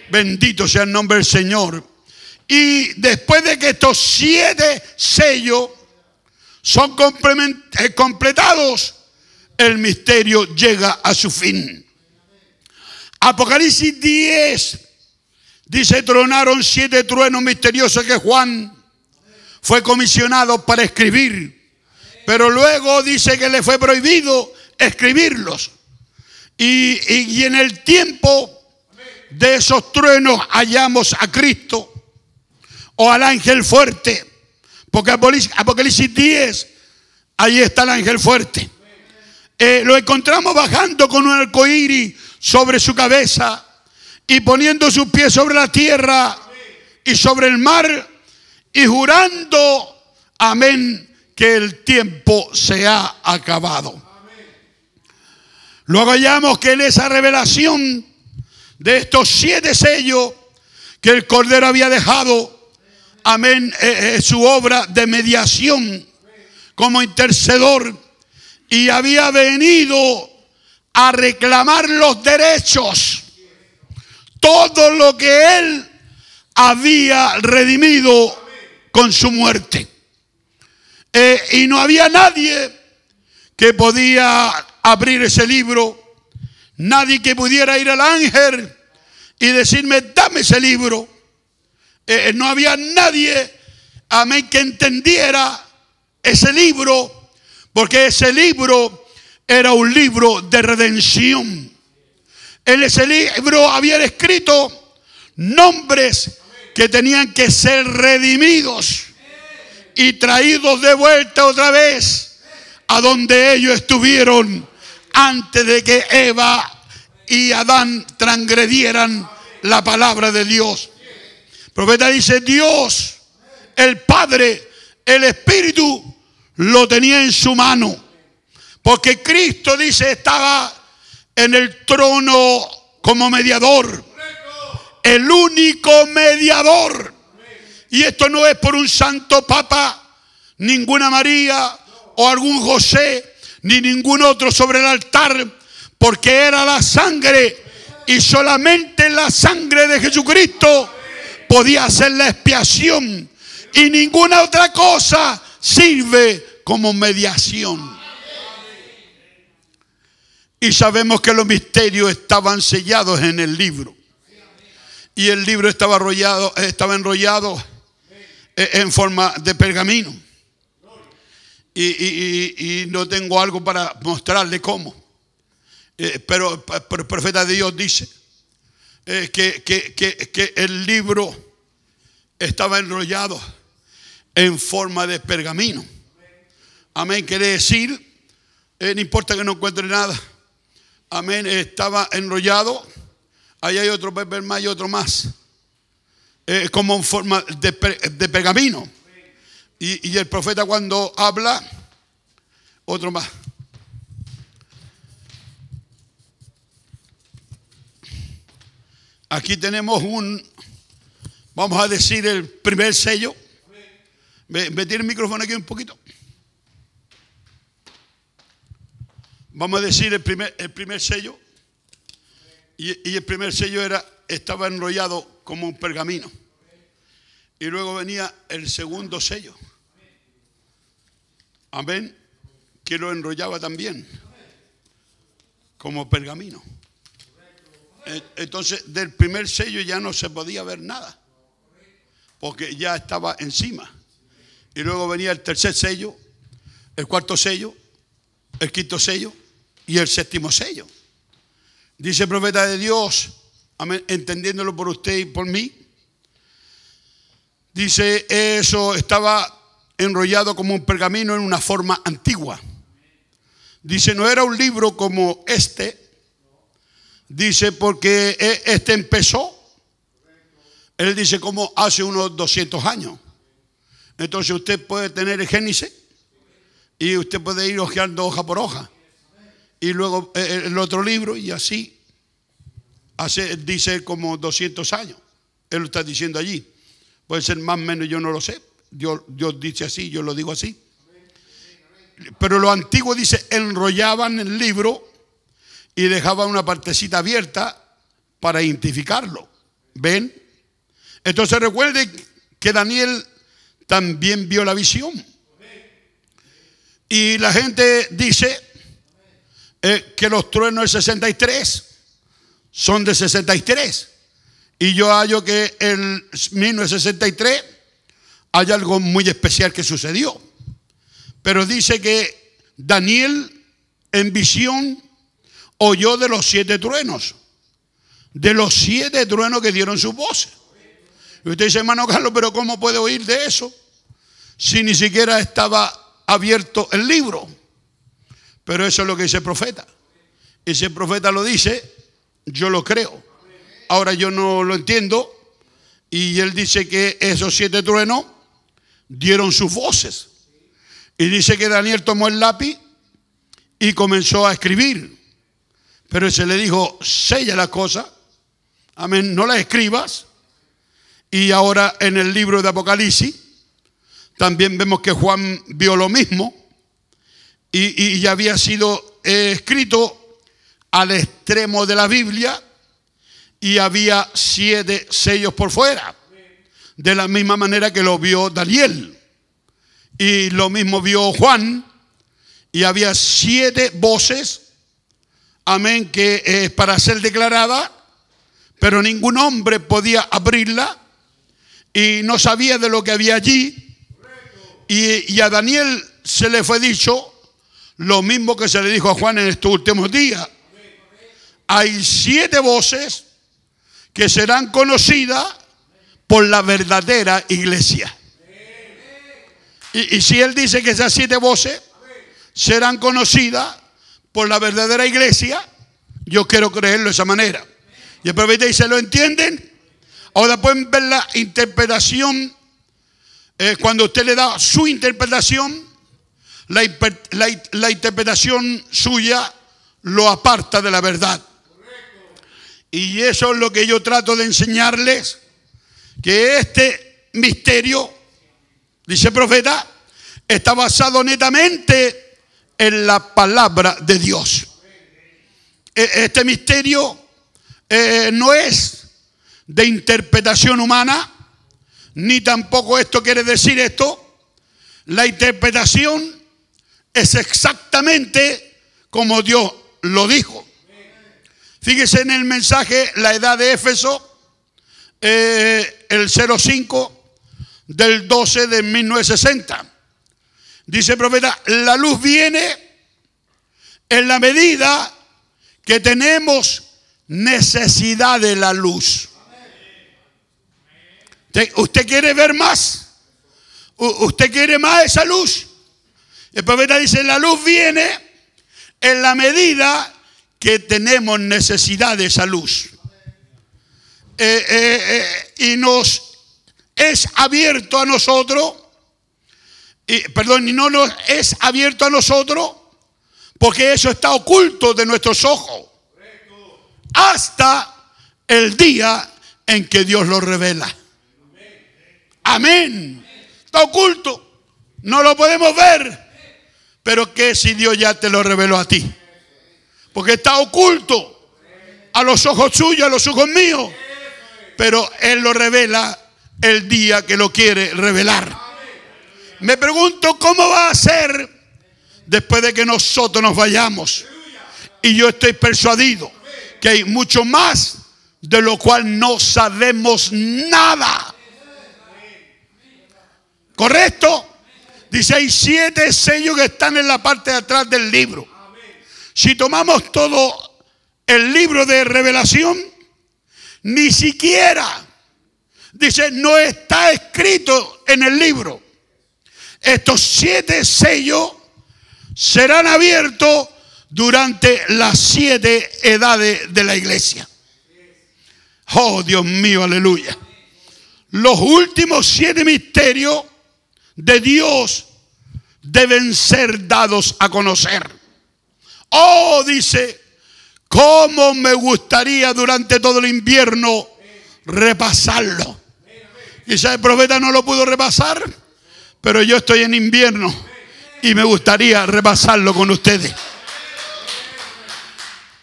Bendito sea el nombre del Señor. Y después de que estos 7 sellos son completados, el misterio llega a su fin. Apocalipsis 10 dice, tronaron 7 truenos misteriosos que Juan fue comisionado para escribir. Pero luego dice que le fue prohibido escribirlos. Y en el tiempo de esos truenos hallamos a Cristo o al ángel fuerte. Porque Apocalipsis 10, ahí está el ángel fuerte. Lo encontramos bajando con un arcoíris sobre su cabeza y poniendo sus pies sobre la tierra y sobre el mar y jurando, amén, que el tiempo se ha acabado. Luego hallamos que en esa revelación de estos 7 sellos que el Cordero había dejado, amén, su obra de mediación como intercedor, y había venido a reclamar los derechos, todo lo que él había redimido con su muerte. Y no había nadie que podía abrir ese libro, nadie que pudiera ir al ángel y decirme, dame ese libro. No había nadie, amén, que entendiera ese libro, porque ese libro era un libro de redención. En ese libro habían escrito nombres que tenían que ser redimidos y traídos de vuelta otra vez a donde ellos estuvieron antes de que Eva y Adán transgredieran la palabra de Dios. El profeta dice, Dios, el Padre, el Espíritu, lo tenía en su mano. Porque Cristo, dice, estaba en el trono como mediador. El único mediador. Y esto no es por un santo papa, ninguna María o algún José, ni ningún otro sobre el altar, porque era la sangre, y solamente la sangre de Jesucristo podía hacer la expiación, y ninguna otra cosa sirve como mediación. Y sabemos que los misterios estaban sellados en el libro, y el libro estaba enrollado en forma de pergamino. Y no tengo algo para mostrarle cómo. Pero el profeta de Dios dice que el libro estaba enrollado en forma de pergamino. Amén, quiere decir, no importa que no encuentre nada. Amén, estaba enrollado. Ahí hay otro papel más y otro más. Como en forma de pergamino. Y el profeta cuando habla, otro más. Aquí tenemos vamos a decir, el primer sello. ¿Me tiene el micrófono aquí un poquito? Vamos a decir el primer sello. Y el primer sello estaba enrollado como un pergamino. Y luego venía el segundo sello. Amén. Que lo enrollaba también como pergamino. Entonces del primer sello ya no se podía ver nada, porque ya estaba encima. Y luego venía el tercer sello, el cuarto sello, el quinto sello y el séptimo sello. Dice el profeta de Dios, amén, entendiéndolo por usted y por mí. Dice, eso estaba enrollado como un pergamino en una forma antigua. Dice, no era un libro como este. Dice, porque este empezó, él dice, como hace unos 200 años. Entonces usted puede tener el Génesis y usted puede ir hojeando hoja por hoja. Y luego el otro libro y así. Dice como 200 años. Él lo está diciendo allí. Puede ser más o menos, yo no lo sé. Dios dice así, yo lo digo así. Pero lo antiguo dice, enrollaban el libro y dejaban una partecita abierta para identificarlo. ¿Ven? Entonces recuerden que Daniel también vio la visión. Y la gente dice que los truenos del 63 son de 63. Y yo hallo que en 1963 hay algo muy especial que sucedió. Pero dice que Daniel en visión oyó de los 7 truenos. De los 7 truenos que dieron su voz. Y usted dice, hermano Carlos, pero ¿cómo puede oír de eso si ni siquiera estaba abierto el libro? Pero eso es lo que dice el profeta. Y si el profeta lo dice, yo lo creo. Ahora yo no lo entiendo. Y él dice que esos 7 truenos dieron sus voces. Y dice que Daniel tomó el lápiz y comenzó a escribir. Pero se le dijo, sella la cosa. Amén, no la escribas. Y ahora en el libro de Apocalipsis también vemos que Juan vio lo mismo. Y ya había sido escrito al extremo de la Biblia. Y había 7 sellos por fuera. De la misma manera que lo vio Daniel. Y lo mismo vio Juan. Y había 7 voces. Amén, que es para ser declarada. Pero ningún hombre podía abrirla. Y no sabía de lo que había allí. Y a Daniel se le fue dicho lo mismo que se le dijo a Juan en estos últimos días. Hay 7 voces que serán conocidas por la verdadera iglesia. Y si él dice que esas 7 voces serán conocidas por la verdadera iglesia, yo quiero creerlo de esa manera. Y el profeta dice, ¿lo entienden? Ahora pueden ver la interpretación. Cuando usted le da su interpretación, la interpretación suya lo aparta de la verdad. Y eso es lo que yo trato de enseñarles, que este misterio, dice el profeta, está basado netamente en la palabra de Dios. Este misterio no es de interpretación humana, ni tampoco esto quiere decir esto. La interpretación es exactamente como Dios lo dijo. Fíjese en el mensaje, la edad de Éfeso, el 05 del 12 de 1960. Dice el profeta, la luz viene en la medida que tenemos necesidad de la luz. ¿Usted quiere ver más? ¿Usted quiere más esa luz? El profeta dice, la luz viene en la medida que tenemos necesidad de esa luz. Y nos es abierto a nosotros, y no nos es abierto a nosotros, porque eso está oculto de nuestros ojos, hasta el día en que Dios lo revela. Amén. Está oculto, no lo podemos ver, pero ¿qué si Dios ya te lo reveló a ti? Porque está oculto a los ojos suyos, a los ojos míos, pero Él lo revela el día que lo quiere revelar. Me pregunto cómo va a ser después de que nosotros nos vayamos. Y yo estoy persuadido que hay mucho más de lo cual no sabemos nada. ¿Correcto? Dice, hay 7 sellos que están en la parte de atrás del libro. Si tomamos todo el libro de Revelación, ni siquiera, dice, no está escrito en el libro. Estos 7 sellos serán abiertos durante las 7 edades de la iglesia. Oh, Dios mío, aleluya. Los últimos 7 misterios de Dios deben ser dados a conocer. Oh, dice, cómo me gustaría durante todo el invierno repasarlo. Quizá el profeta no lo pudo repasar, pero yo estoy en invierno y me gustaría repasarlo con ustedes.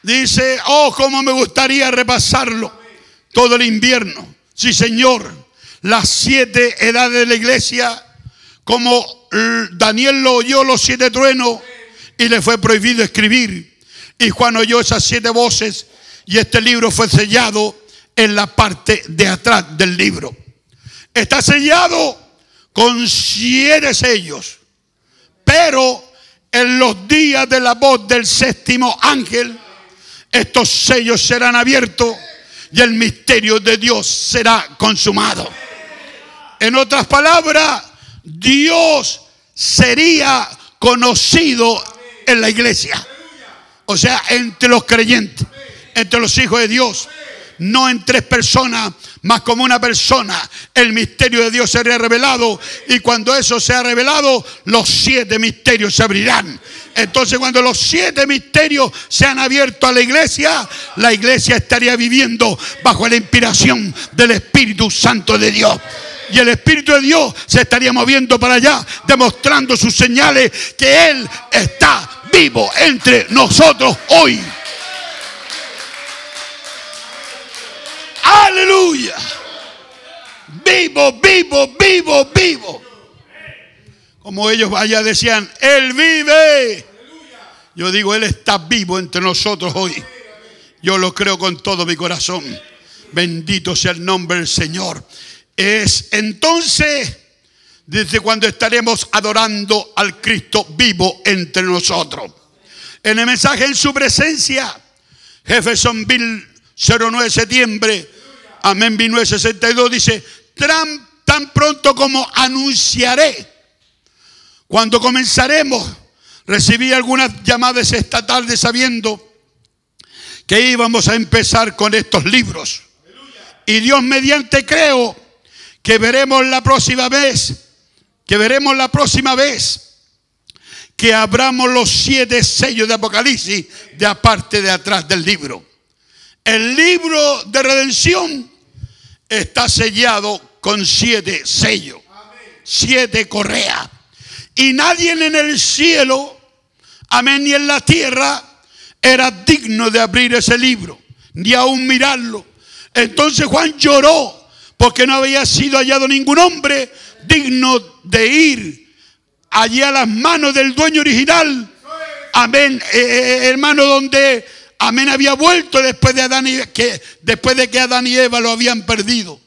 Dice, oh, cómo me gustaría repasarlo todo el invierno. Sí, Señor, las 7 edades de la iglesia, como Daniel lo oyó los 7 truenos y le fue prohibido escribir. Y Juan oyó esas 7 voces y este libro fue sellado en la parte de atrás del libro. Está sellado con 7 sellos. Pero en los días de la voz del 7º ángel, estos sellos serán abiertos y el misterio de Dios será consumado. En otras palabras, Dios sería conocido en la iglesia. O sea, entre los creyentes, entre los hijos de Dios. No en 3 personas, más como una persona. El misterio de Dios sería revelado. Y cuando eso sea revelado, los 7 misterios se abrirán. Entonces, cuando los 7 misterios sean abiertos a la iglesia estaría viviendo bajo la inspiración del Espíritu Santo de Dios. Y el Espíritu de Dios se estaría moviendo para allá, demostrando sus señales que Él está vivo entre nosotros hoy. Aleluya. Vivo, vivo, vivo, vivo. Como ellos allá decían, Él vive. Yo digo, Él está vivo entre nosotros hoy. Yo lo creo con todo mi corazón. Bendito sea el nombre del Señor. Es entonces desde cuando estaremos adorando al Cristo vivo entre nosotros. En el mensaje en su presencia, Jeffersonville, 09 de septiembre, amén, 1962, dice, tan pronto como anunciaré, cuando comenzaremos, recibí algunas llamadas esta tarde sabiendo que íbamos a empezar con estos libros. Y Dios mediante creo que veremos la próxima vez que abramos los 7 sellos de Apocalipsis de aparte de atrás del libro. El libro de redención está sellado con 7 sellos, 7 correas. Y nadie en el cielo, amén, ni en la tierra era digno de abrir ese libro, ni aún mirarlo. Entonces Juan lloró porque no había sido hallado ningún hombre digno de ir allí a las manos del dueño original. Amén, hermano, donde amén había vuelto después de que Adán y Eva lo habían perdido.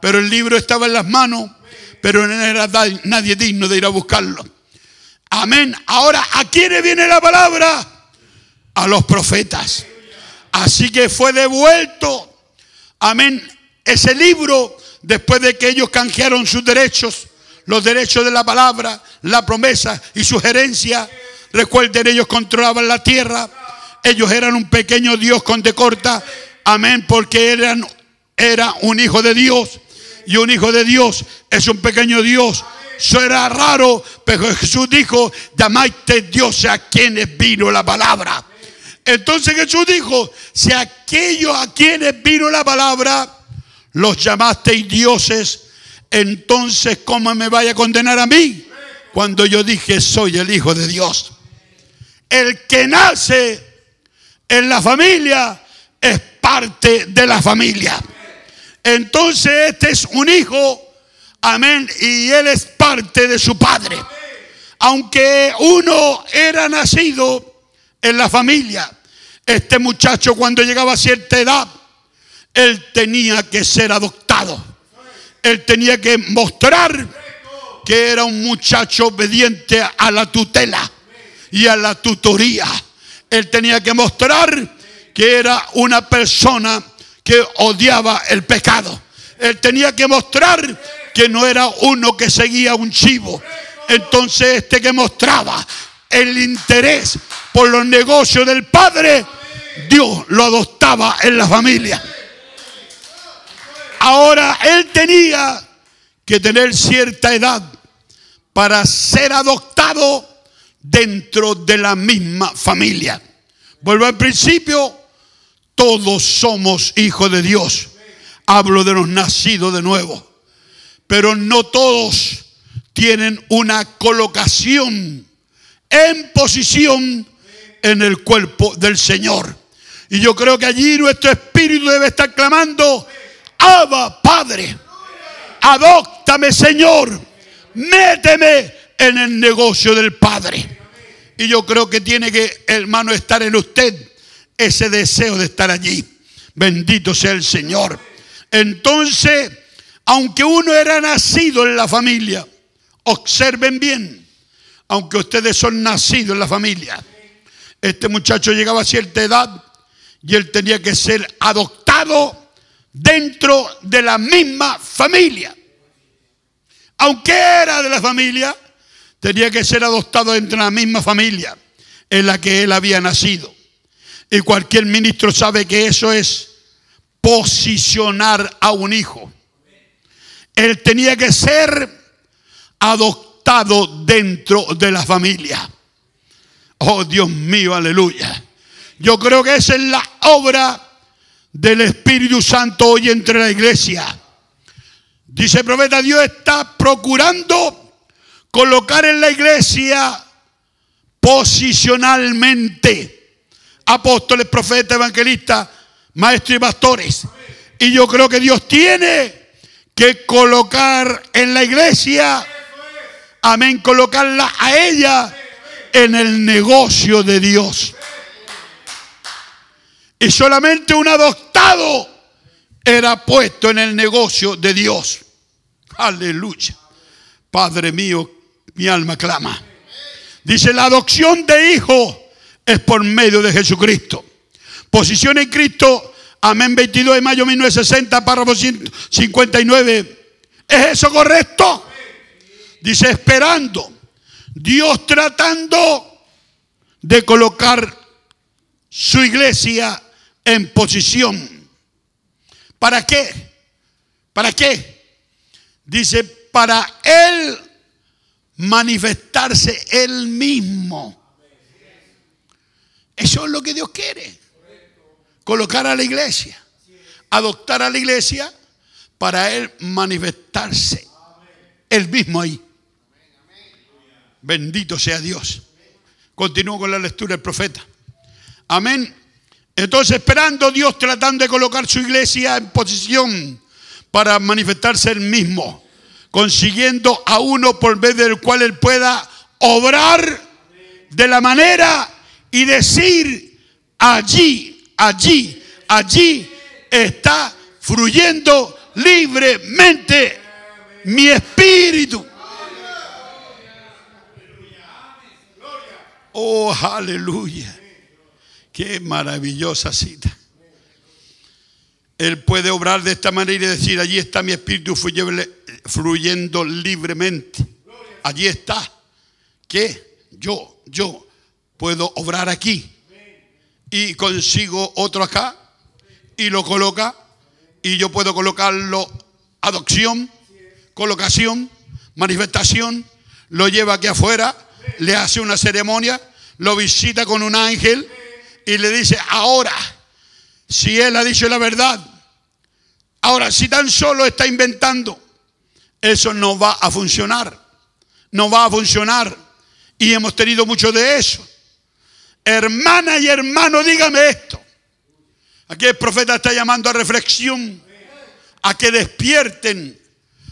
Pero el libro estaba en las manos, pero no era nadie digno de ir a buscarlo. Amén. Ahora, ¿a quiénes viene la palabra? A los profetas. Así que fue devuelto, amén, ese libro después de que ellos canjearon sus derechos. los derechos de la palabra, la promesa y sugerencia. Recuerden, ellos controlaban la tierra. Ellos eran un pequeño Dios con D corta. Amén, porque era un hijo de Dios. Y un hijo de Dios es un pequeño Dios. Eso era raro, pero Jesús dijo: llamaste dioses a quienes vino la palabra. Entonces Jesús dijo: si aquellos a quienes vino la palabra los llamasteis dioses, entonces ¿cómo me vaya a condenar a mí? Cuando yo dije: soy el hijo de Dios. El que nace en la familia es parte de la familia. Entonces este es un hijo, amén, y él es parte de su padre. Aunque uno era nacido en la familia, este muchacho cuando llegaba a cierta edad, él tenía que ser adoptado. Él tenía que mostrar que era un muchacho obediente a la tutela y a la tutoría. Él tenía que mostrar que era una persona que odiaba el pecado. Él tenía que mostrar que no era uno que seguía un chivo. Entonces este que mostraba el interés por los negocios del padre, Dios lo adoptaba en la familia. Ahora él tenía que tener cierta edad para ser adoptado dentro de la misma familia. Vuelvo al principio: todos somos hijos de Dios. Hablo de los nacidos de nuevo. Pero no todos tienen una colocación en posición en el cuerpo del Señor. Y yo creo que allí nuestro espíritu debe estar clamando: Abba, Padre, adóptame, Señor, méteme en el negocio del Padre. Y yo creo que tiene que, hermano, estar en usted ese deseo de estar allí. Bendito sea el Señor. Entonces, aunque uno era nacido en la familia, observen bien, aunque ustedes son nacidos en la familia, este muchacho llegaba a cierta edad y él tenía que ser adoptado dentro de la misma familia. Aunque era de la familia, tenía que ser adoptado dentro de la misma familia en la que él había nacido. Y cualquier ministro sabe que eso es posicionar a un hijo. Él tenía que ser adoptado dentro de la familia. Oh, Dios mío, aleluya. Yo creo que esa es la obra del Espíritu Santo hoy entre la iglesia. Dice el profeta: Dios está procurando colocar en la iglesia posicionalmente apóstoles, profetas, evangelistas, maestros y pastores. Y yo creo que Dios tiene que colocar en la iglesia, amén, colocarla a ella en el negocio de Dios. Y solamente un adoptado era puesto en el negocio de Dios. Aleluya. Padre mío, mi alma clama. Dice: la adopción de hijos es por medio de Jesucristo. Posición en Cristo, amén, 22 de mayo de 1960, párrafo 159. ¿Es eso correcto? Dice: esperando, Dios tratando de colocar su iglesia en posición. ¿Para qué? ¿Para qué? Dice: para Él manifestarse Él mismo. Eso es lo que Dios quiere. Colocar a la iglesia, adoptar a la iglesia para Él manifestarse Él mismo ahí. Bendito sea Dios. Continúo con la lectura del profeta. Amén. Entonces, esperando, Dios tratando de colocar su iglesia en posición para manifestarse Él mismo, consiguiendo a uno por medio del cual Él pueda obrar de la manera y decir: allí está fluyendo libremente mi espíritu. Oh, aleluya. Qué maravillosa cita. Él puede obrar de esta manera y decir, allí está mi espíritu fluyendo libremente. Allí está. ¿Qué? Yo puedo obrar aquí. Y consigo otro acá y lo coloca. Y yo puedo colocarlo, adopción, colocación, manifestación. Lo lleva aquí afuera, le hace una ceremonia, lo visita con un ángel y le dice, ahora, si él ha dicho la verdad, ahora si tan solo está inventando, eso no va a funcionar. No va a funcionar. Y hemos tenido mucho de eso. Hermana y hermano, dígame esto. Aquí el profeta está llamando a reflexión, a que despierten,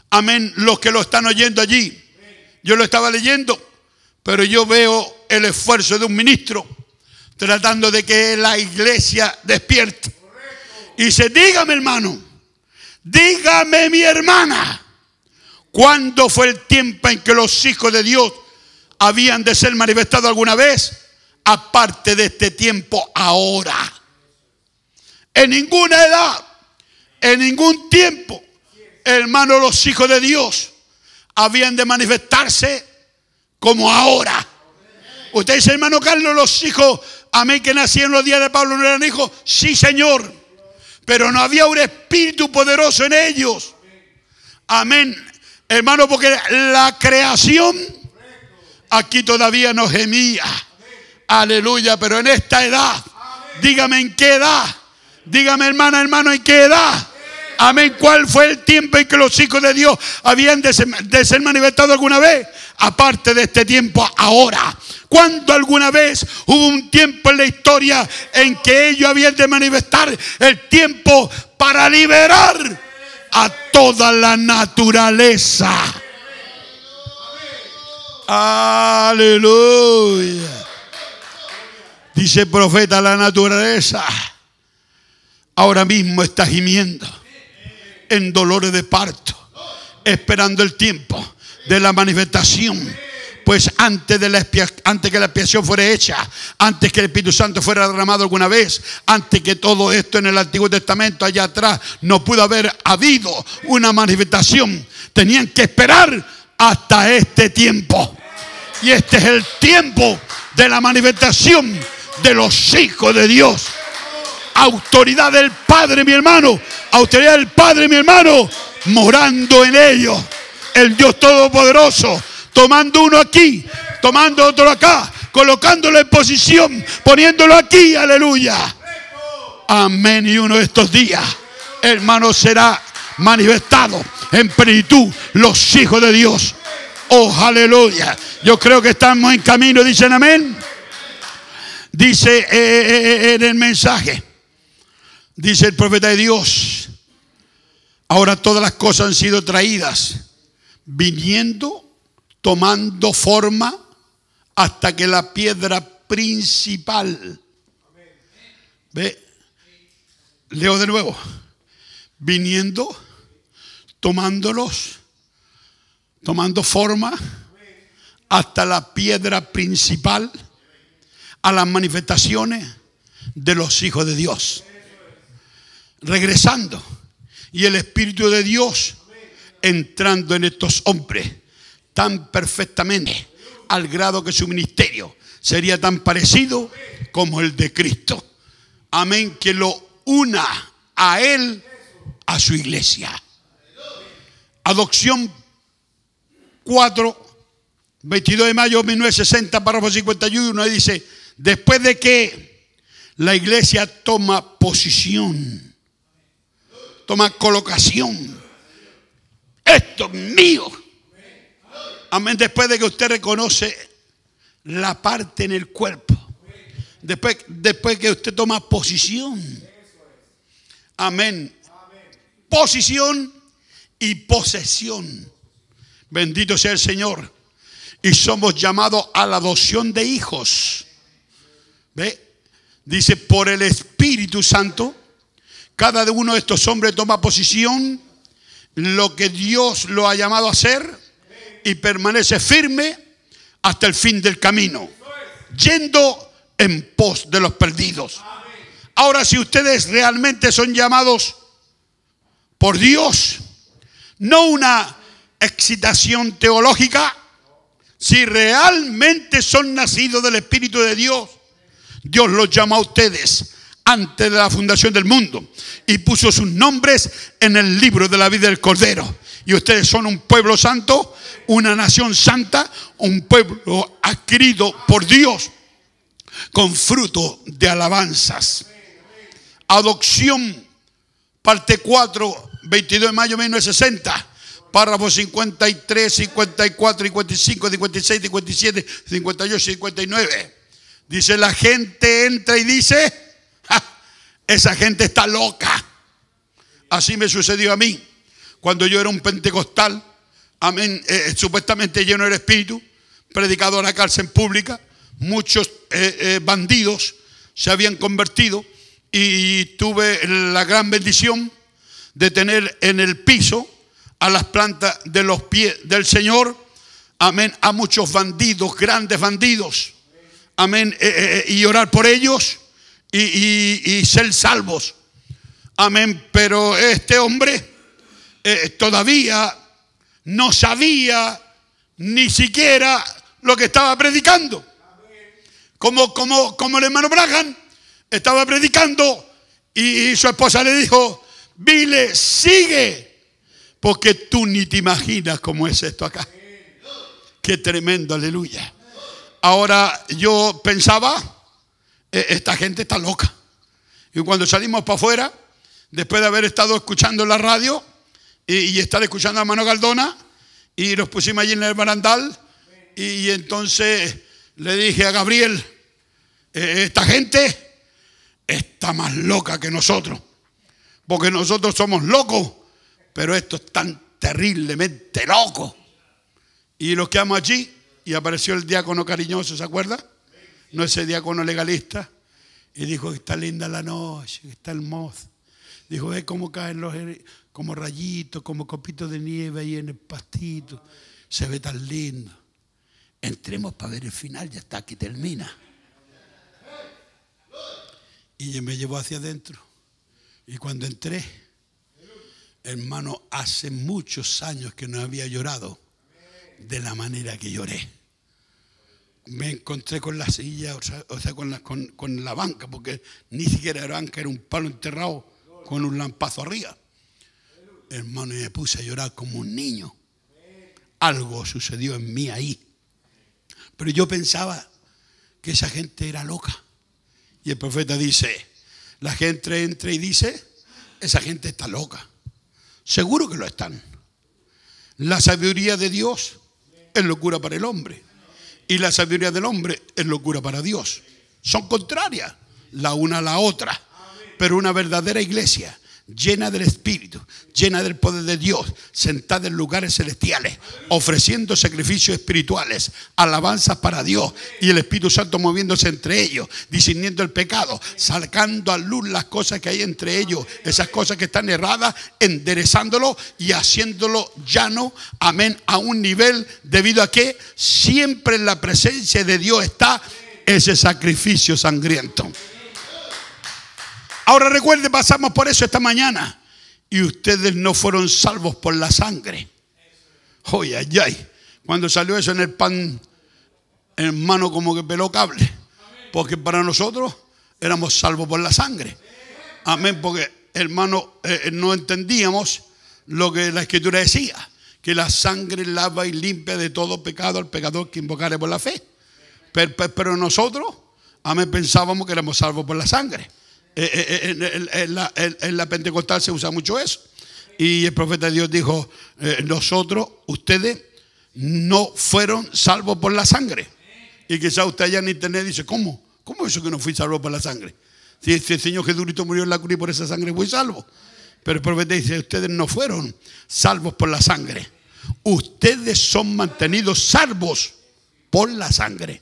amén, los que lo están oyendo allí. Yo lo estaba leyendo, pero yo veo el esfuerzo de un ministro tratando de que la iglesia despierte. Y dice, dígame hermano, dígame mi hermana, ¿cuándo fue el tiempo en que los hijos de Dios habían de ser manifestados alguna vez? Aparte de este tiempo ahora. En ninguna edad, en ningún tiempo, hermano, los hijos de Dios habían de manifestarse como ahora. Usted dice, hermano Carlos, los hijos, amén, que nacieron los días de Pablo no eran hijos. Sí, Señor, pero no había un espíritu poderoso en ellos. Amén, hermano, porque la creación aquí todavía no gemía. Aleluya, pero en esta edad, dígame en qué edad. Dígame, hermana, hermano, ¿en qué edad? Amén. ¿Cuál fue el tiempo en que los hijos de Dios habían de ser manifestados alguna vez? Aparte de este tiempo ahora. ¿Cuándo alguna vez hubo un tiempo en la historia en que ellos habían de manifestar el tiempo para liberar a toda la naturaleza? Aleluya. Dice el profeta, la naturaleza ahora mismo está gimiendo en dolores de parto, esperando el tiempo de la manifestación. Pues antes que la expiación fuera hecha, antes que el Espíritu Santo fuera derramado alguna vez, antes que todo esto en el Antiguo Testamento allá atrás no pudo haber habido una manifestación. Tenían que esperar hasta este tiempo. Y este es el tiempo de la manifestación de los hijos de Dios. Autoridad del Padre, mi hermano. Autoridad del Padre, mi hermano. Morando en ellos. El Dios Todopoderoso. Tomando uno aquí. Tomando otro acá. Colocándolo en posición. Poniéndolo aquí. Aleluya. Amén. Y uno de estos días, hermano, será manifestado en plenitud los hijos de Dios. Oh, aleluya. Yo creo que estamos en camino. Dicen amén. Dice en el mensaje. Dice el profeta de Dios, ahora todas las cosas han sido traídas, viniendo, tomando forma, hasta que la piedra principal, ve, leo de nuevo, viniendo, tomando forma, hasta la piedra principal, a las manifestaciones de los hijos de Dios. Regresando, y el Espíritu de Dios entrando en estos hombres tan perfectamente, al grado que su ministerio sería tan parecido como el de Cristo. Amén, que lo una a Él, a su iglesia. Adopción 4, 22 de mayo de 1960, párrafo 51, ahí dice, después de que la iglesia toma posición, toma colocación, esto es mío. Amén. Después de que usted reconoce la parte en el cuerpo, después que usted toma posición. Amén. Posición y posesión. Bendito sea el Señor. Y somos llamados a la adopción de hijos. ¿Ve? Dice, por el Espíritu Santo, cada uno de estos hombres toma posición, lo que Dios lo ha llamado a hacer, y permanece firme hasta el fin del camino, yendo en pos de los perdidos. Ahora, si ustedes realmente son llamados por Dios, no una excitación teológica. Si realmente son nacidos del Espíritu de Dios, Dios los llama a ustedes antes de la fundación del mundo y puso sus nombres en el libro de la vida del Cordero. Y ustedes son un pueblo santo, una nación santa, un pueblo adquirido por Dios con fruto de alabanzas. Adopción, parte 4, 22 de mayo de 1960. Párrafos 53, 54, 55, 56, 57, 58, 59. Dice, la gente entra y dice, ¡ja! Esa gente está loca. Así me sucedió a mí. Cuando yo era un pentecostal, amén, supuestamente lleno del Espíritu, predicador a la cárcel pública, muchos bandidos se habían convertido y tuve la gran bendición de tener en el piso, a las plantas de los pies del Señor, amén, a muchos bandidos, grandes bandidos, amén, y orar por ellos y ser salvos, amén. Pero este hombre todavía no sabía ni siquiera lo que estaba predicando. Como el hermano Branham estaba predicando y su esposa le dijo, Vile, sigue. Porque tú ni te imaginas cómo es esto acá. Qué tremendo, aleluya. Ahora yo pensaba, esta gente está loca. Y cuando salimos para afuera, después de haber estado escuchando la radio y estar escuchando a Mano Galdona, y nos pusimos allí en el barandal, y entonces le dije a Gabriel, esta gente está más loca que nosotros. Porque nosotros somos locos, pero estos están terriblemente locos. Y los quedamos allí y apareció el diácono cariñoso, ¿se acuerda? No ese diácono legalista. Y dijo que está linda la noche, que está hermosa. Dijo, ve cómo caen los como rayitos, como copitos de nieve ahí en el pastito. Se ve tan lindo. Entremos para ver el final, ya está, aquí termina. Y me llevó hacia adentro. Y cuando entré, hermano, hace muchos años que no había llorado de la manera que lloré. Me encontré con la silla, o sea con la banca, porque ni siquiera era banca, era un palo enterrado con un lampazo arriba. Hermano, y me puse a llorar como un niño. Algo sucedió en mí ahí. Pero yo pensaba que esa gente era loca. Y el profeta dice, la gente entra y dice, esa gente está loca. Seguro que lo están. La sabiduría de Dios es locura para el hombre. Y la sabiduría del hombre es locura para Dios. Son contrarias la una a la otra. Pero una verdadera iglesia llena del Espíritu, llena del poder de Dios, sentada en lugares celestiales, ofreciendo sacrificios espirituales, alabanzas para Dios, y el Espíritu Santo moviéndose entre ellos, discerniendo el pecado, sacando a luz las cosas que hay entre ellos, esas cosas que están erradas, enderezándolo y haciéndolo llano, amén, a un nivel debido a que siempre en la presencia de Dios está ese sacrificio sangriento. Ahora recuerden, pasamos por eso esta mañana. Y ustedes no fueron salvos por la sangre. Oye, ay, ay. Cuando salió eso en el pan, hermano, como que peló cable. Porque para nosotros éramos salvos por la sangre. Amén, porque hermano, no entendíamos lo que la Escritura decía. Que la sangre lava y limpia de todo pecado al pecador que invocare por la fe. Pero nosotros, amén, pensábamos que éramos salvos por la sangre. En la pentecostal se usa mucho eso. Y el profeta de Dios dijo, nosotros, ustedes no fueron salvos por la sangre. Y quizás usted allá en internet dice, ¿cómo? ¿Cómo eso que no fui salvo por la sangre? Si el Señor Jesucristo murió en la cruz y por esa sangre fui salvo. Pero el profeta dice, ustedes no fueron salvos por la sangre. Ustedes son mantenidos salvos por la sangre.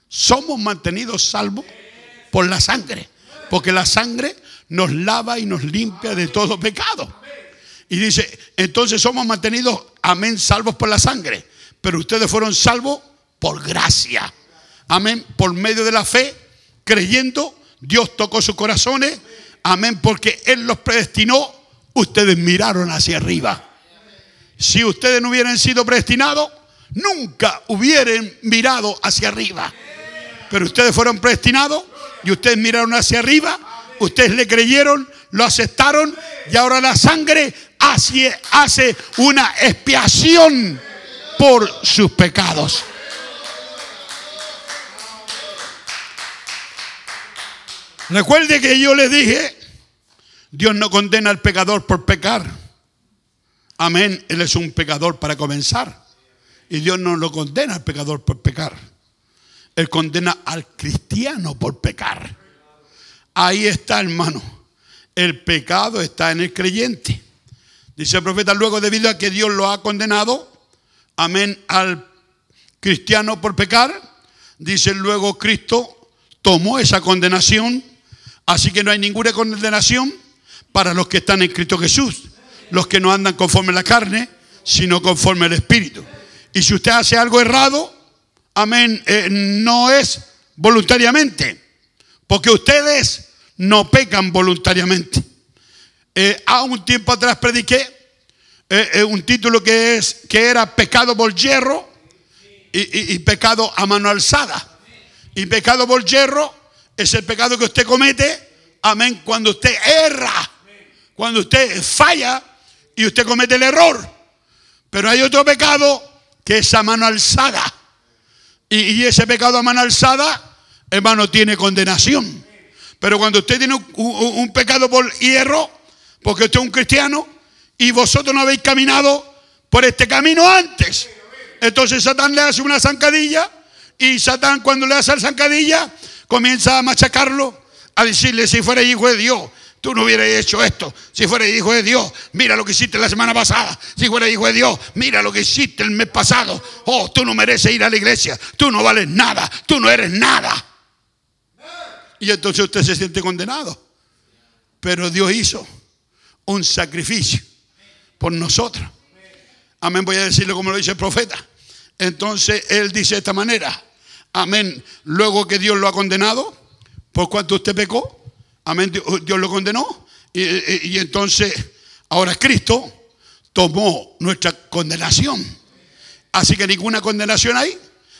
Somos mantenidos salvos por la sangre. Porque la sangre nos lava y nos limpia de todo pecado. Y dice, entonces somos mantenidos, amén, salvos por la sangre. Pero ustedes fueron salvos por gracia. Amén, por medio de la fe, creyendo, Dios tocó sus corazones. Amén, porque Él los predestinó ustedes miraron hacia arriba. Si ustedes no hubieran sido predestinados, nunca hubieran mirado hacia arriba. Pero ustedes fueron predestinados y ustedes miraron hacia arriba. Ustedes le creyeron, lo aceptaron y ahora la sangre hace una expiación por sus pecados. Recuerde que yo les dije, Dios no condena al pecador por pecar. Amén. Él es un pecador para comenzar. Y Dios no lo condena al pecador por pecar. Él condena al cristiano por pecar. Ahí está, hermano. El pecado está en el creyente. Dice el profeta, luego debido a que Dios lo ha condenado, amén, al cristiano por pecar, dice luego Cristo tomó esa condenación. Así que no hay ninguna condenación para los que están en Cristo Jesús. Los que no andan conforme a la carne, sino conforme al Espíritu. Y si usted hace algo errado, amén, no es voluntariamente. Porque ustedes no pecan voluntariamente. A un tiempo atrás prediqué un título que era pecado por yerro y pecado a mano alzada. Y pecado por yerro es el pecado que usted comete, amén, cuando usted erra, cuando usted falla y usted comete el error. Pero hay otro pecado que es a mano alzada. Y ese pecado a mano alzada, hermano, tiene condenación. Pero cuando usted tiene un pecado por hierro, porque usted es un cristiano y vosotros no habéis caminado por este camino antes, entonces Satán le hace una zancadilla y Satán, cuando le hace la zancadilla, comienza a machacarlo, a decirle: si fuera hijo de Dios, tú no hubieras hecho esto. Si fuera hijo de Dios, mira lo que hiciste la semana pasada. Si fuera hijo de Dios, mira lo que hiciste el mes pasado. Oh, tú no mereces ir a la iglesia. Tú no vales nada. Tú no eres nada. Y entonces usted se siente condenado. Pero Dios hizo un sacrificio por nosotros. Amén, voy a decirlo como lo dice el profeta. Entonces él dice de esta manera. Amén, luego que Dios lo ha condenado, por cuanto usted pecó, amén, Dios lo condenó. Y entonces ahora Cristo tomó nuestra condenación. Así que ninguna condenación hay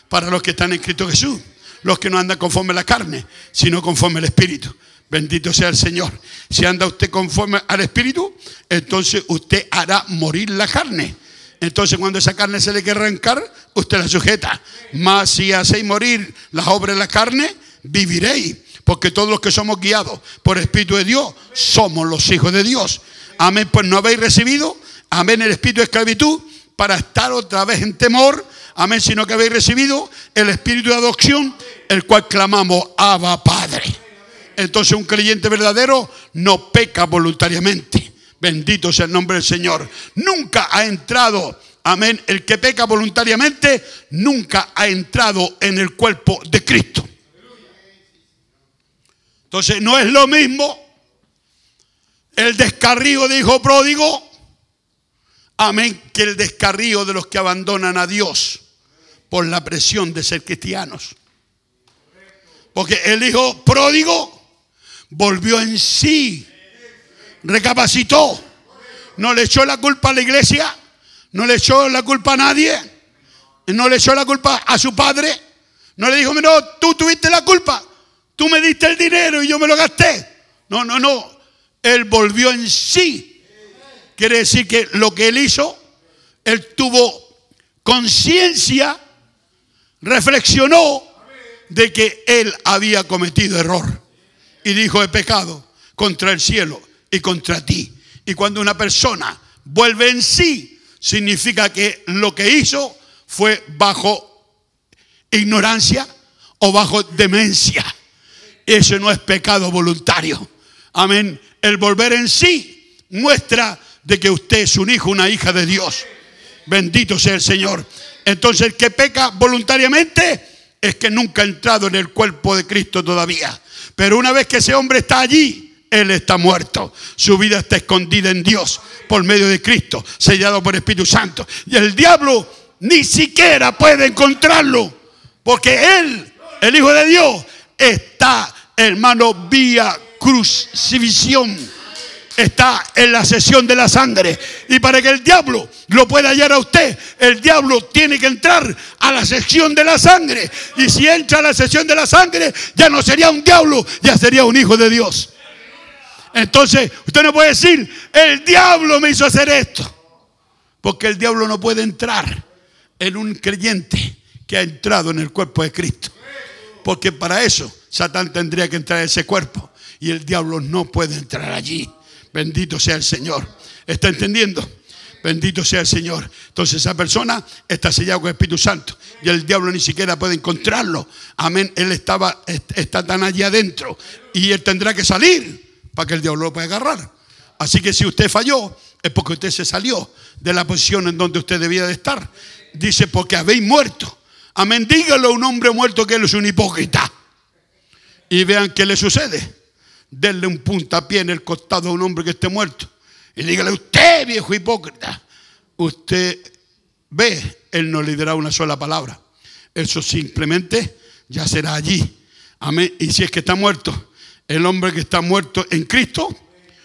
para los que están en Cristo Jesús. Los que no andan conforme a la carne, sino conforme al Espíritu. Bendito sea el Señor. Si anda usted conforme al Espíritu, entonces usted hará morir la carne. Entonces cuando esa carne se le quiere arrancar, usted la sujeta. Mas si hacéis morir las obras de la carne, viviréis. Porque todos los que somos guiados por el Espíritu de Dios, somos los hijos de Dios. Amén, pues no habéis recibido, amén, el espíritu de esclavitud para estar otra vez en temor. Amén, sino que habéis recibido el espíritu de adopción, el cual clamamos: Abba, Padre. Entonces un creyente verdadero no peca voluntariamente. Bendito sea el nombre del Señor. Nunca ha entrado, amén, el que peca voluntariamente, nunca ha entrado en el cuerpo de Cristo. Entonces no es lo mismo el descarrío de hijo pródigo, amén, que el descarrío de los que abandonan a Dios por la presión de ser cristianos. Porque el hijo pródigo volvió en sí, recapacitó, no le echó la culpa a la iglesia, no le echó la culpa a nadie, no le echó la culpa a su padre, no le dijo: no, tú tuviste la culpa, tú me diste el dinero y yo me lo gasté. No, no, no, él volvió en sí. Quiere decir que lo que él hizo, él tuvo conciencia, reflexionó de que él había cometido error y dijo: he pecado contra el cielo y contra ti. Y cuando una persona vuelve en sí, significa que lo que hizo fue bajo ignorancia o bajo demencia. Eso no es pecado voluntario. Amén. El volver en sí muestra de que usted es un hijo, una hija de Dios. Bendito sea el Señor. Entonces el que peca voluntariamente es que nunca ha entrado en el cuerpo de Cristo todavía. Pero una vez que ese hombre está allí, él está muerto. Su vida está escondida en Dios por medio de Cristo, sellado por el Espíritu Santo. Y el diablo ni siquiera puede encontrarlo, porque él, el Hijo de Dios, está, hermano, vía crucifixión. está en la sesión de la sangre. Y para que el diablo lo pueda hallar a usted, el diablo tiene que entrar a la sesión de la sangre. Y si entra a la sesión de la sangre, ya no sería un diablo, ya sería un hijo de Dios. Entonces, usted no puede decir, el diablo me hizo hacer esto. Porque el diablo no puede entrar en un creyente que ha entrado en el cuerpo de Cristo. Porque para eso Satán tendría que entrar en ese cuerpo. Y el diablo no puede entrar allí. Bendito sea el Señor. ¿Está entendiendo? Bendito sea el Señor. Entonces esa persona está sellada con el Espíritu Santo. Y el diablo ni siquiera puede encontrarlo. Amén. Él está tan allí adentro. Y él tendrá que salir para que el diablo lo pueda agarrar. Así que si usted falló, es porque usted se salió de la posición en donde usted debía de estar. Dice, porque habéis muerto. Amén. Dígalo a un hombre muerto que él es un hipócrita. Y vean qué le sucede. Denle un puntapié en el costado a un hombre que esté muerto. Y dígale, usted viejo hipócrita. Usted ve, él no le dirá una sola palabra. Eso simplemente ya será allí. Amén. Y si es que está muerto, el hombre que está muerto en Cristo,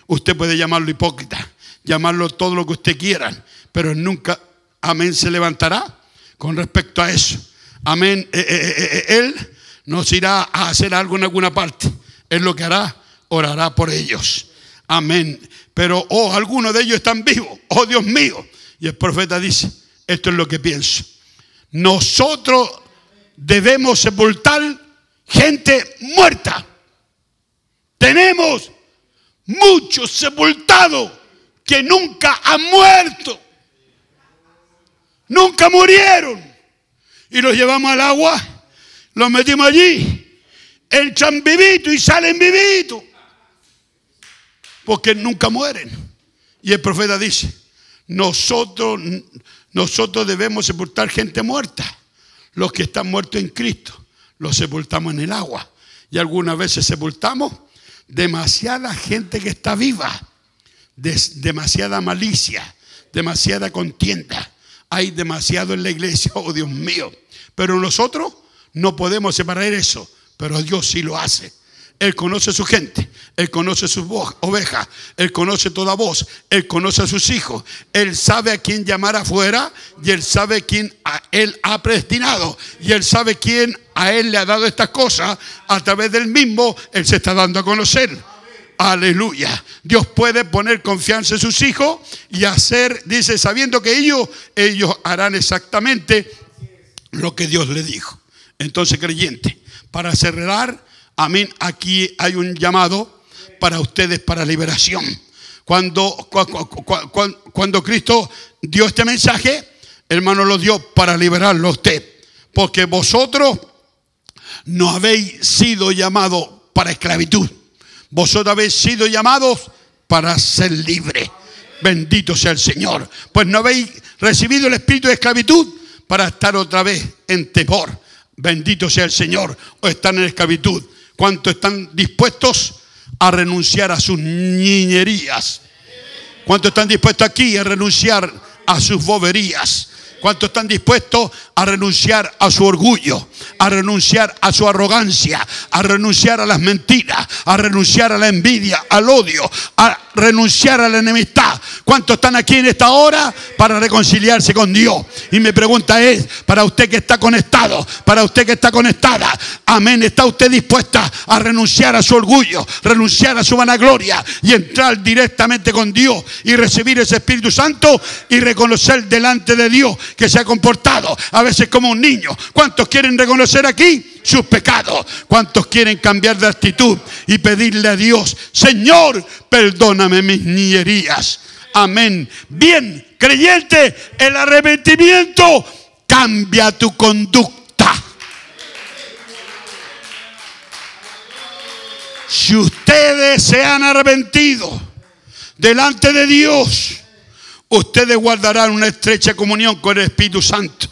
usted puede llamarlo hipócrita, llamarlo todo lo que usted quiera, pero nunca, amén, se levantará con respecto a eso. Amén. Él nos irá a hacer algo en alguna parte. Él lo que hará, orará por ellos. Amén. Pero, algunos de ellos están vivos. Oh, Dios mío. Y el profeta dice, esto es lo que pienso. Nosotros debemos sepultar gente muerta. Tenemos muchos sepultados que nunca han muerto. Nunca murieron. Y los llevamos al agua, los metimos allí, entran vivitos y salen vivitos. Porque nunca mueren. Y el profeta dice, nosotros debemos sepultar gente muerta. Los que están muertos en Cristo, los sepultamos en el agua. Y algunas veces sepultamos demasiada gente que está viva. Demasiada malicia, demasiada contienda. Hay demasiado en la iglesia, oh Dios mío. Pero nosotros no podemos separar eso. Pero Dios sí lo hace. Él conoce a su gente, Él conoce a sus ovejas, Él conoce toda voz, Él conoce a sus hijos, Él sabe a quién llamar afuera y Él sabe quién a Él ha predestinado y Él sabe quién a Él le ha dado estas cosas. A través del mismo Él se está dando a conocer. Aleluya. Dios puede poner confianza en sus hijos y hacer, dice, sabiendo que ellos harán exactamente lo que Dios le dijo. Entonces, creyente, para cerrar, amén, aquí hay un llamado para ustedes para liberación. Cuando Cristo dio este mensaje, hermano, lo dio para liberarlo a usted. Porque vosotros no habéis sido llamados para esclavitud. Vosotros habéis sido llamados para ser libres. Bendito sea el Señor. Pues no habéis recibido el espíritu de esclavitud para estar otra vez en temor. Bendito sea el Señor. O están en esclavitud. ¿Cuántos están dispuestos a renunciar a sus niñerías? ¿Cuántos están dispuestos aquí a renunciar a sus boberías? ¿Cuántos están dispuestos a renunciar a su orgullo, a renunciar a su arrogancia, a renunciar a las mentiras, a renunciar a la envidia, al odio, a renunciar a la enemistad? ¿Cuántos están aquí en esta hora para reconciliarse con Dios? Y mi pregunta es, para usted que está conectado, para usted que está conectada, amén, ¿está usted dispuesta a renunciar a su orgullo, renunciar a su vanagloria y entrar directamente con Dios y recibir ese Espíritu Santo y reconocer delante de Dios que se ha comportado a veces como un niño? ¿Cuántos quieren reconocer aquí sus pecados? ¿Cuántos quieren cambiar de actitud y pedirle a Dios, Señor, perdóname mis niñerías? Amén. Bien, creyente, el arrepentimiento cambia tu conducta. Si ustedes se han arrepentido delante de Dios, ustedes guardarán una estrecha comunión con el Espíritu Santo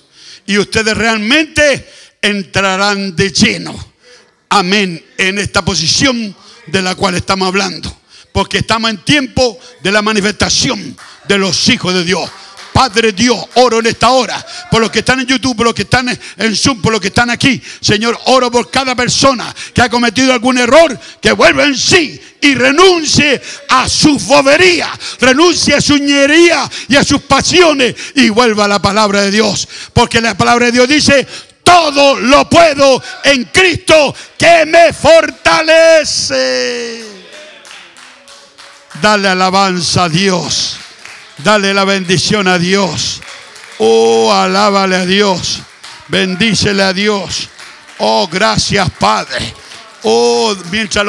y ustedes realmente entrarán de lleno, amén, en esta posición de la cual estamos hablando, porque estamos en tiempo de la manifestación de los hijos de Dios. Padre Dios, oro en esta hora por los que están en YouTube, por los que están en Zoom, por los que están aquí. Señor, oro por cada persona que ha cometido algún error, que vuelva en sí y renuncie a su bobería, renuncie a su ñería y a sus pasiones y vuelva a la palabra de Dios. Porque la palabra de Dios dice: todo lo puedo en Cristo que me fortalece. Dale alabanza a Dios. Dale la bendición a Dios. Oh, alábale a Dios. Bendícele a Dios. Oh, gracias, Padre. Oh, mientras